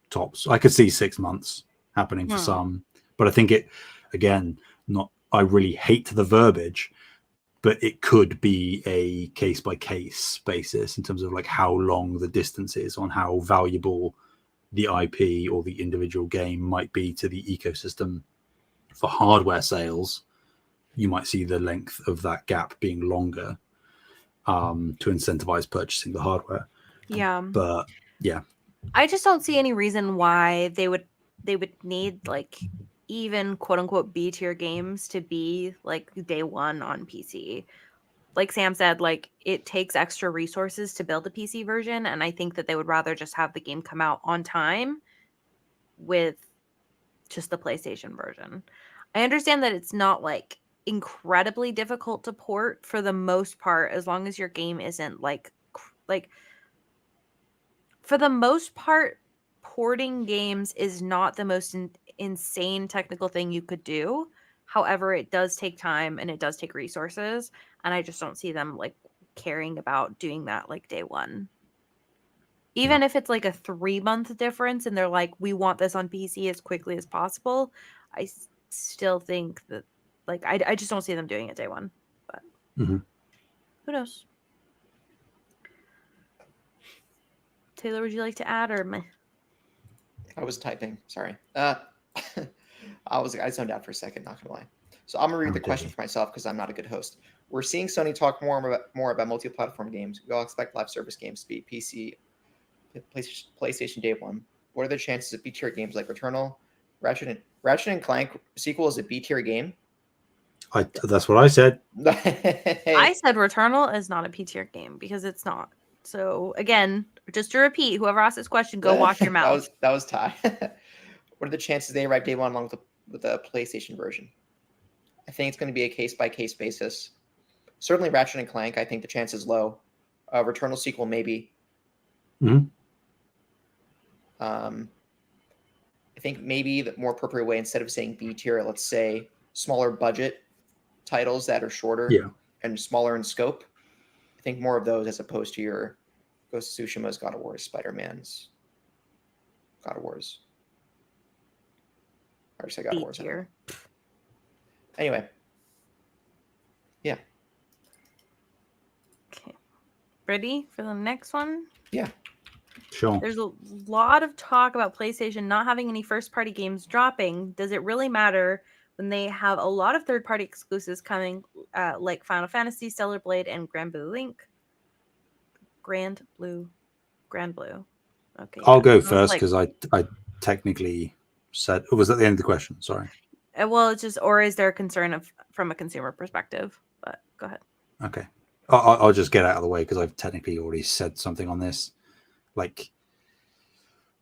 tops. I could see 6 months happening for some, but I think it, again, not, I really hate the verbiage, but it could be a case by case basis in terms of like how long the distance is on how valuable the IP or the individual game might be to the ecosystem. For hardware sales, you might see the length of that gap being longer to incentivize purchasing the hardware. Yeah. But yeah, I just don't see any reason why they would need like even quote unquote B tier games to be like day one on PC. Like Sam said, like it takes extra resources to build a PC version, and I think that they would rather just have the game come out on time with just the PlayStation version. I understand that it's not like incredibly difficult to port for the most part, as long as your game isn't like for the most part, porting games is not the most insane technical thing you could do. However, it does take time and it does take resources, and I just don't see them like caring about doing that like day one. Even if it's like a 3-month difference and they're like, we want this on PC as quickly as possible, still think that like I just don't see them doing it day one. But who knows? Taylor, would you like to add or meh? I was typing. Sorry. I zoned out for a second. Not gonna lie. So I'm gonna read the question for myself because I'm not a good host. We're seeing Sony talk more about multi-platform games. We all expect live service games to be PC, PlayStation day one. What are the chances of B-tier games like Returnal, Ratchet and Clank sequel is a B-tier game? That's what I said. I said Returnal is not a P-tier game because it's not. So again, just to repeat, whoever asked this question, go wash your mouth. that was Ty. What are the chances they arrive day one along with the PlayStation version? I think it's going to be a case-by-case basis. Certainly Ratchet and Clank, I think the chance is low. Returnal sequel, maybe. Mm-hmm. I think maybe the more appropriate way, instead of saying B tier, let's say smaller budget titles that are shorter and smaller in scope. I think more of those as opposed to your Ghost of Tsushima's, God of War's, Spider-Man's, God of War's. I already said God of War's. Anyway. Yeah. Okay. Ready for the next one? Yeah. Sure. There's a lot of talk about PlayStation not having any first-party games dropping. Does it really matter when they have a lot of third-party exclusives coming, like Final Fantasy, Stellar Blade, and Grand Blue? Okay. I'll go first because I technically said. Was that the end of the question? Sorry. Well, it's just, or is there a concern from a consumer perspective? But go ahead. Okay. I'll just get out of the way because I've technically already said something on this. Like,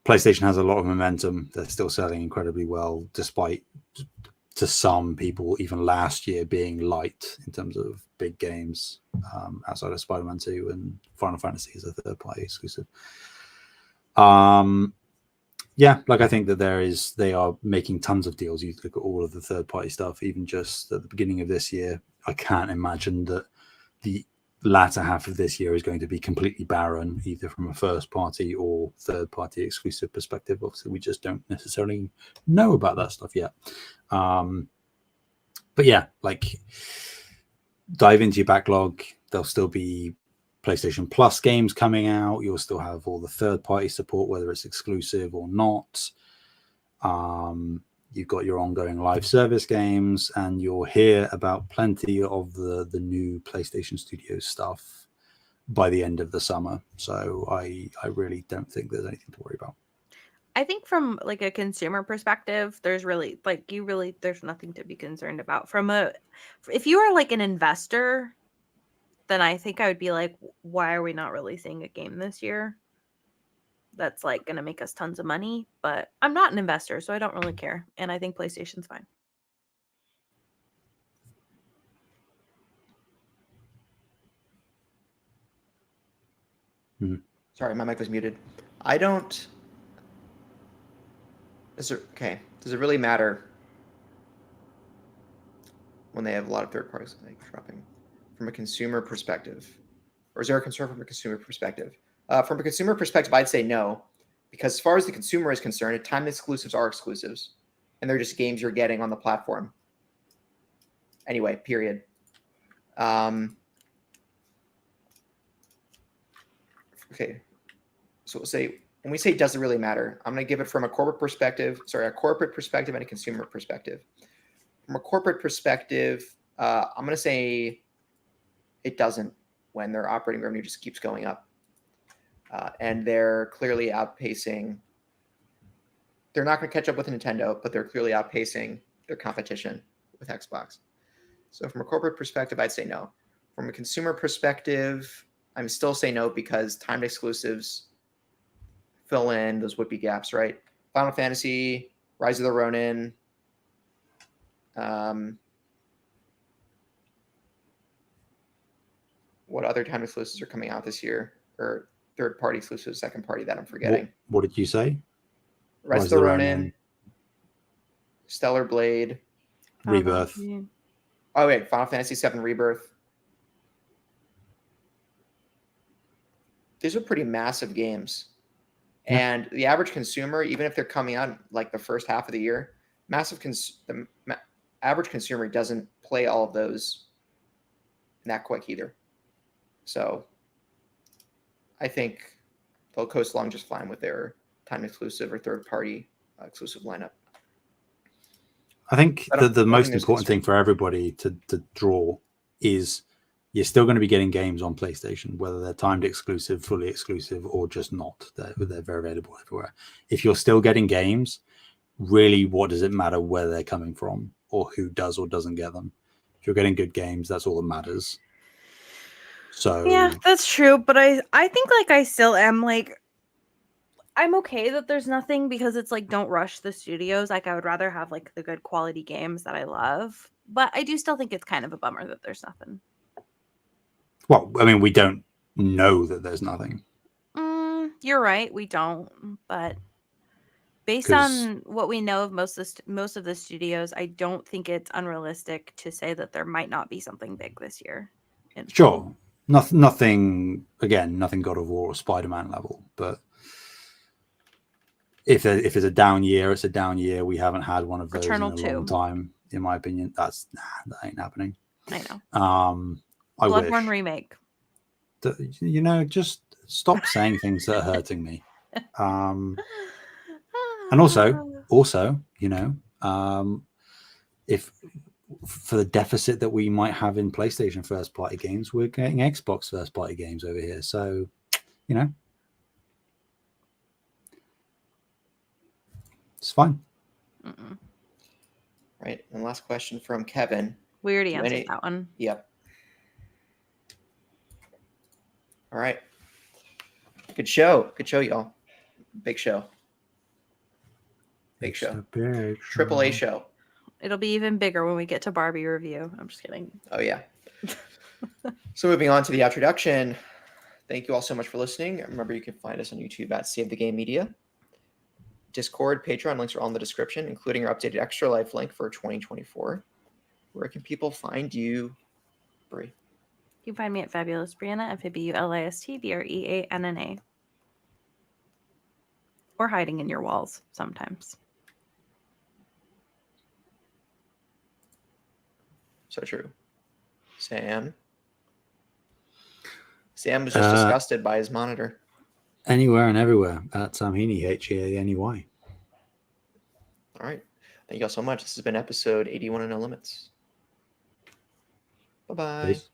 PlayStation has a lot of momentum. They're still selling incredibly well, despite to some people, even last year being light in terms of big games outside of Spider-Man 2 and Final Fantasy as a third-party exclusive. Yeah, like I think that they are making tons of deals. You look at all of the third-party stuff, even just at the beginning of this year. I can't imagine that the latter half of this year is going to be completely barren, either from a first-party or third-party exclusive perspective. Obviously, we just don't necessarily know about that stuff yet. But yeah, like, dive into your backlog. There'll still be PlayStation Plus games coming out. You'll still have all the third-party support, whether it's exclusive or not. You've got your ongoing live service games, and you'll hear about plenty of the new PlayStation Studios stuff by the end of the summer. So I really don't think there's anything to worry about. I think from like a consumer perspective, there's really there's nothing to be concerned about. If you are like an investor, then I think I would be like, why are we not releasing a game this year that's like going to make us tons of money? But I'm not an investor, so I don't really care. And I think PlayStation's fine. Sorry, my mic was muted. Does it really matter when they have a lot of third parties like dropping from a consumer perspective? Or is there a concern from a consumer perspective? From a consumer perspective, I'd say no, because as far as the consumer is concerned, time exclusives are exclusives, and they're just games you're getting on the platform. Anyway, period. Okay, so we'll say, when we say does it really matter, I'm going to give it from a corporate perspective and a consumer perspective. From a corporate perspective, I'm going to say it doesn't, when their operating revenue just keeps going up. And they're clearly outpacing. They're not going to catch up with Nintendo, but they're clearly outpacing their competition with Xbox. So from a corporate perspective, I'd say no. From a consumer perspective, I'm still say no, because timed exclusives fill in those would-be gaps, right? Final Fantasy, Rise of the Ronin, what other timed exclusives are coming out this year, or third-party exclusives, second-party that I'm forgetting? What did you say? Rise of the Ronin, Stellar Blade, Rebirth. Oh wait, Final Fantasy VII Rebirth. These are pretty massive games. And the average consumer, even if they're coming out like the first half of the year, average consumer doesn't play all of those that quick either. So I think they'll coast along just fine with their time exclusive or third party exclusive lineup. I think the most there's important thing for everybody to draw is you're still going to be getting games on PlayStation, whether they're timed exclusive, fully exclusive, or just not. They're very available everywhere. If you're still getting games, really, what does it matter where they're coming from or who does or doesn't get them? If you're getting good games, that's all that matters. So yeah, that's true. But I think like I still am like, I'm okay that there's nothing because it's like, don't rush the studios. Like I would rather have like the good quality games that I love. But I do still think it's kind of a bummer that there's nothing. well, I mean, we don't know that there's nothing. You're right, we don't. But based 'Cause- on what we know of most of the studios, I don't think it's unrealistic to say that there might not be something big this year. Sure, nothing. Again, nothing God of War or Spider-Man level. But if it's a down year, it's a down year. We haven't had one of those Returnal in a long 2. time, in my opinion. That ain't happening. I know. I Bloodborne wish. remake. Just stop saying things that are hurting me. And also, if for the deficit that we might have in PlayStation first party games, we're getting Xbox first party games over here. So, it's fine. Right. And last question from Kevin. We already answered that one. Yep. All right. Good show, y'all. Big show. Big show. Triple A show. It'll be even bigger when we get to Barbie review. I'm just kidding. Oh, yeah. So moving on to the introduction. Thank you all so much for listening. Remember, you can find us on YouTube at Save the Game Media. Discord, Patreon links are all in the description, including our updated Extra Life link for 2024. Where can people find you, Brie? You can find me at Fabulous Brianna, FABULISTBREANNA. Or hiding in your walls sometimes. So true. Sam was just disgusted by his monitor. Anywhere and everywhere at Sam Heaney, HEANEY. All right. Thank you all so much. This has been episode 81 of No Limits. Bye-bye. Peace.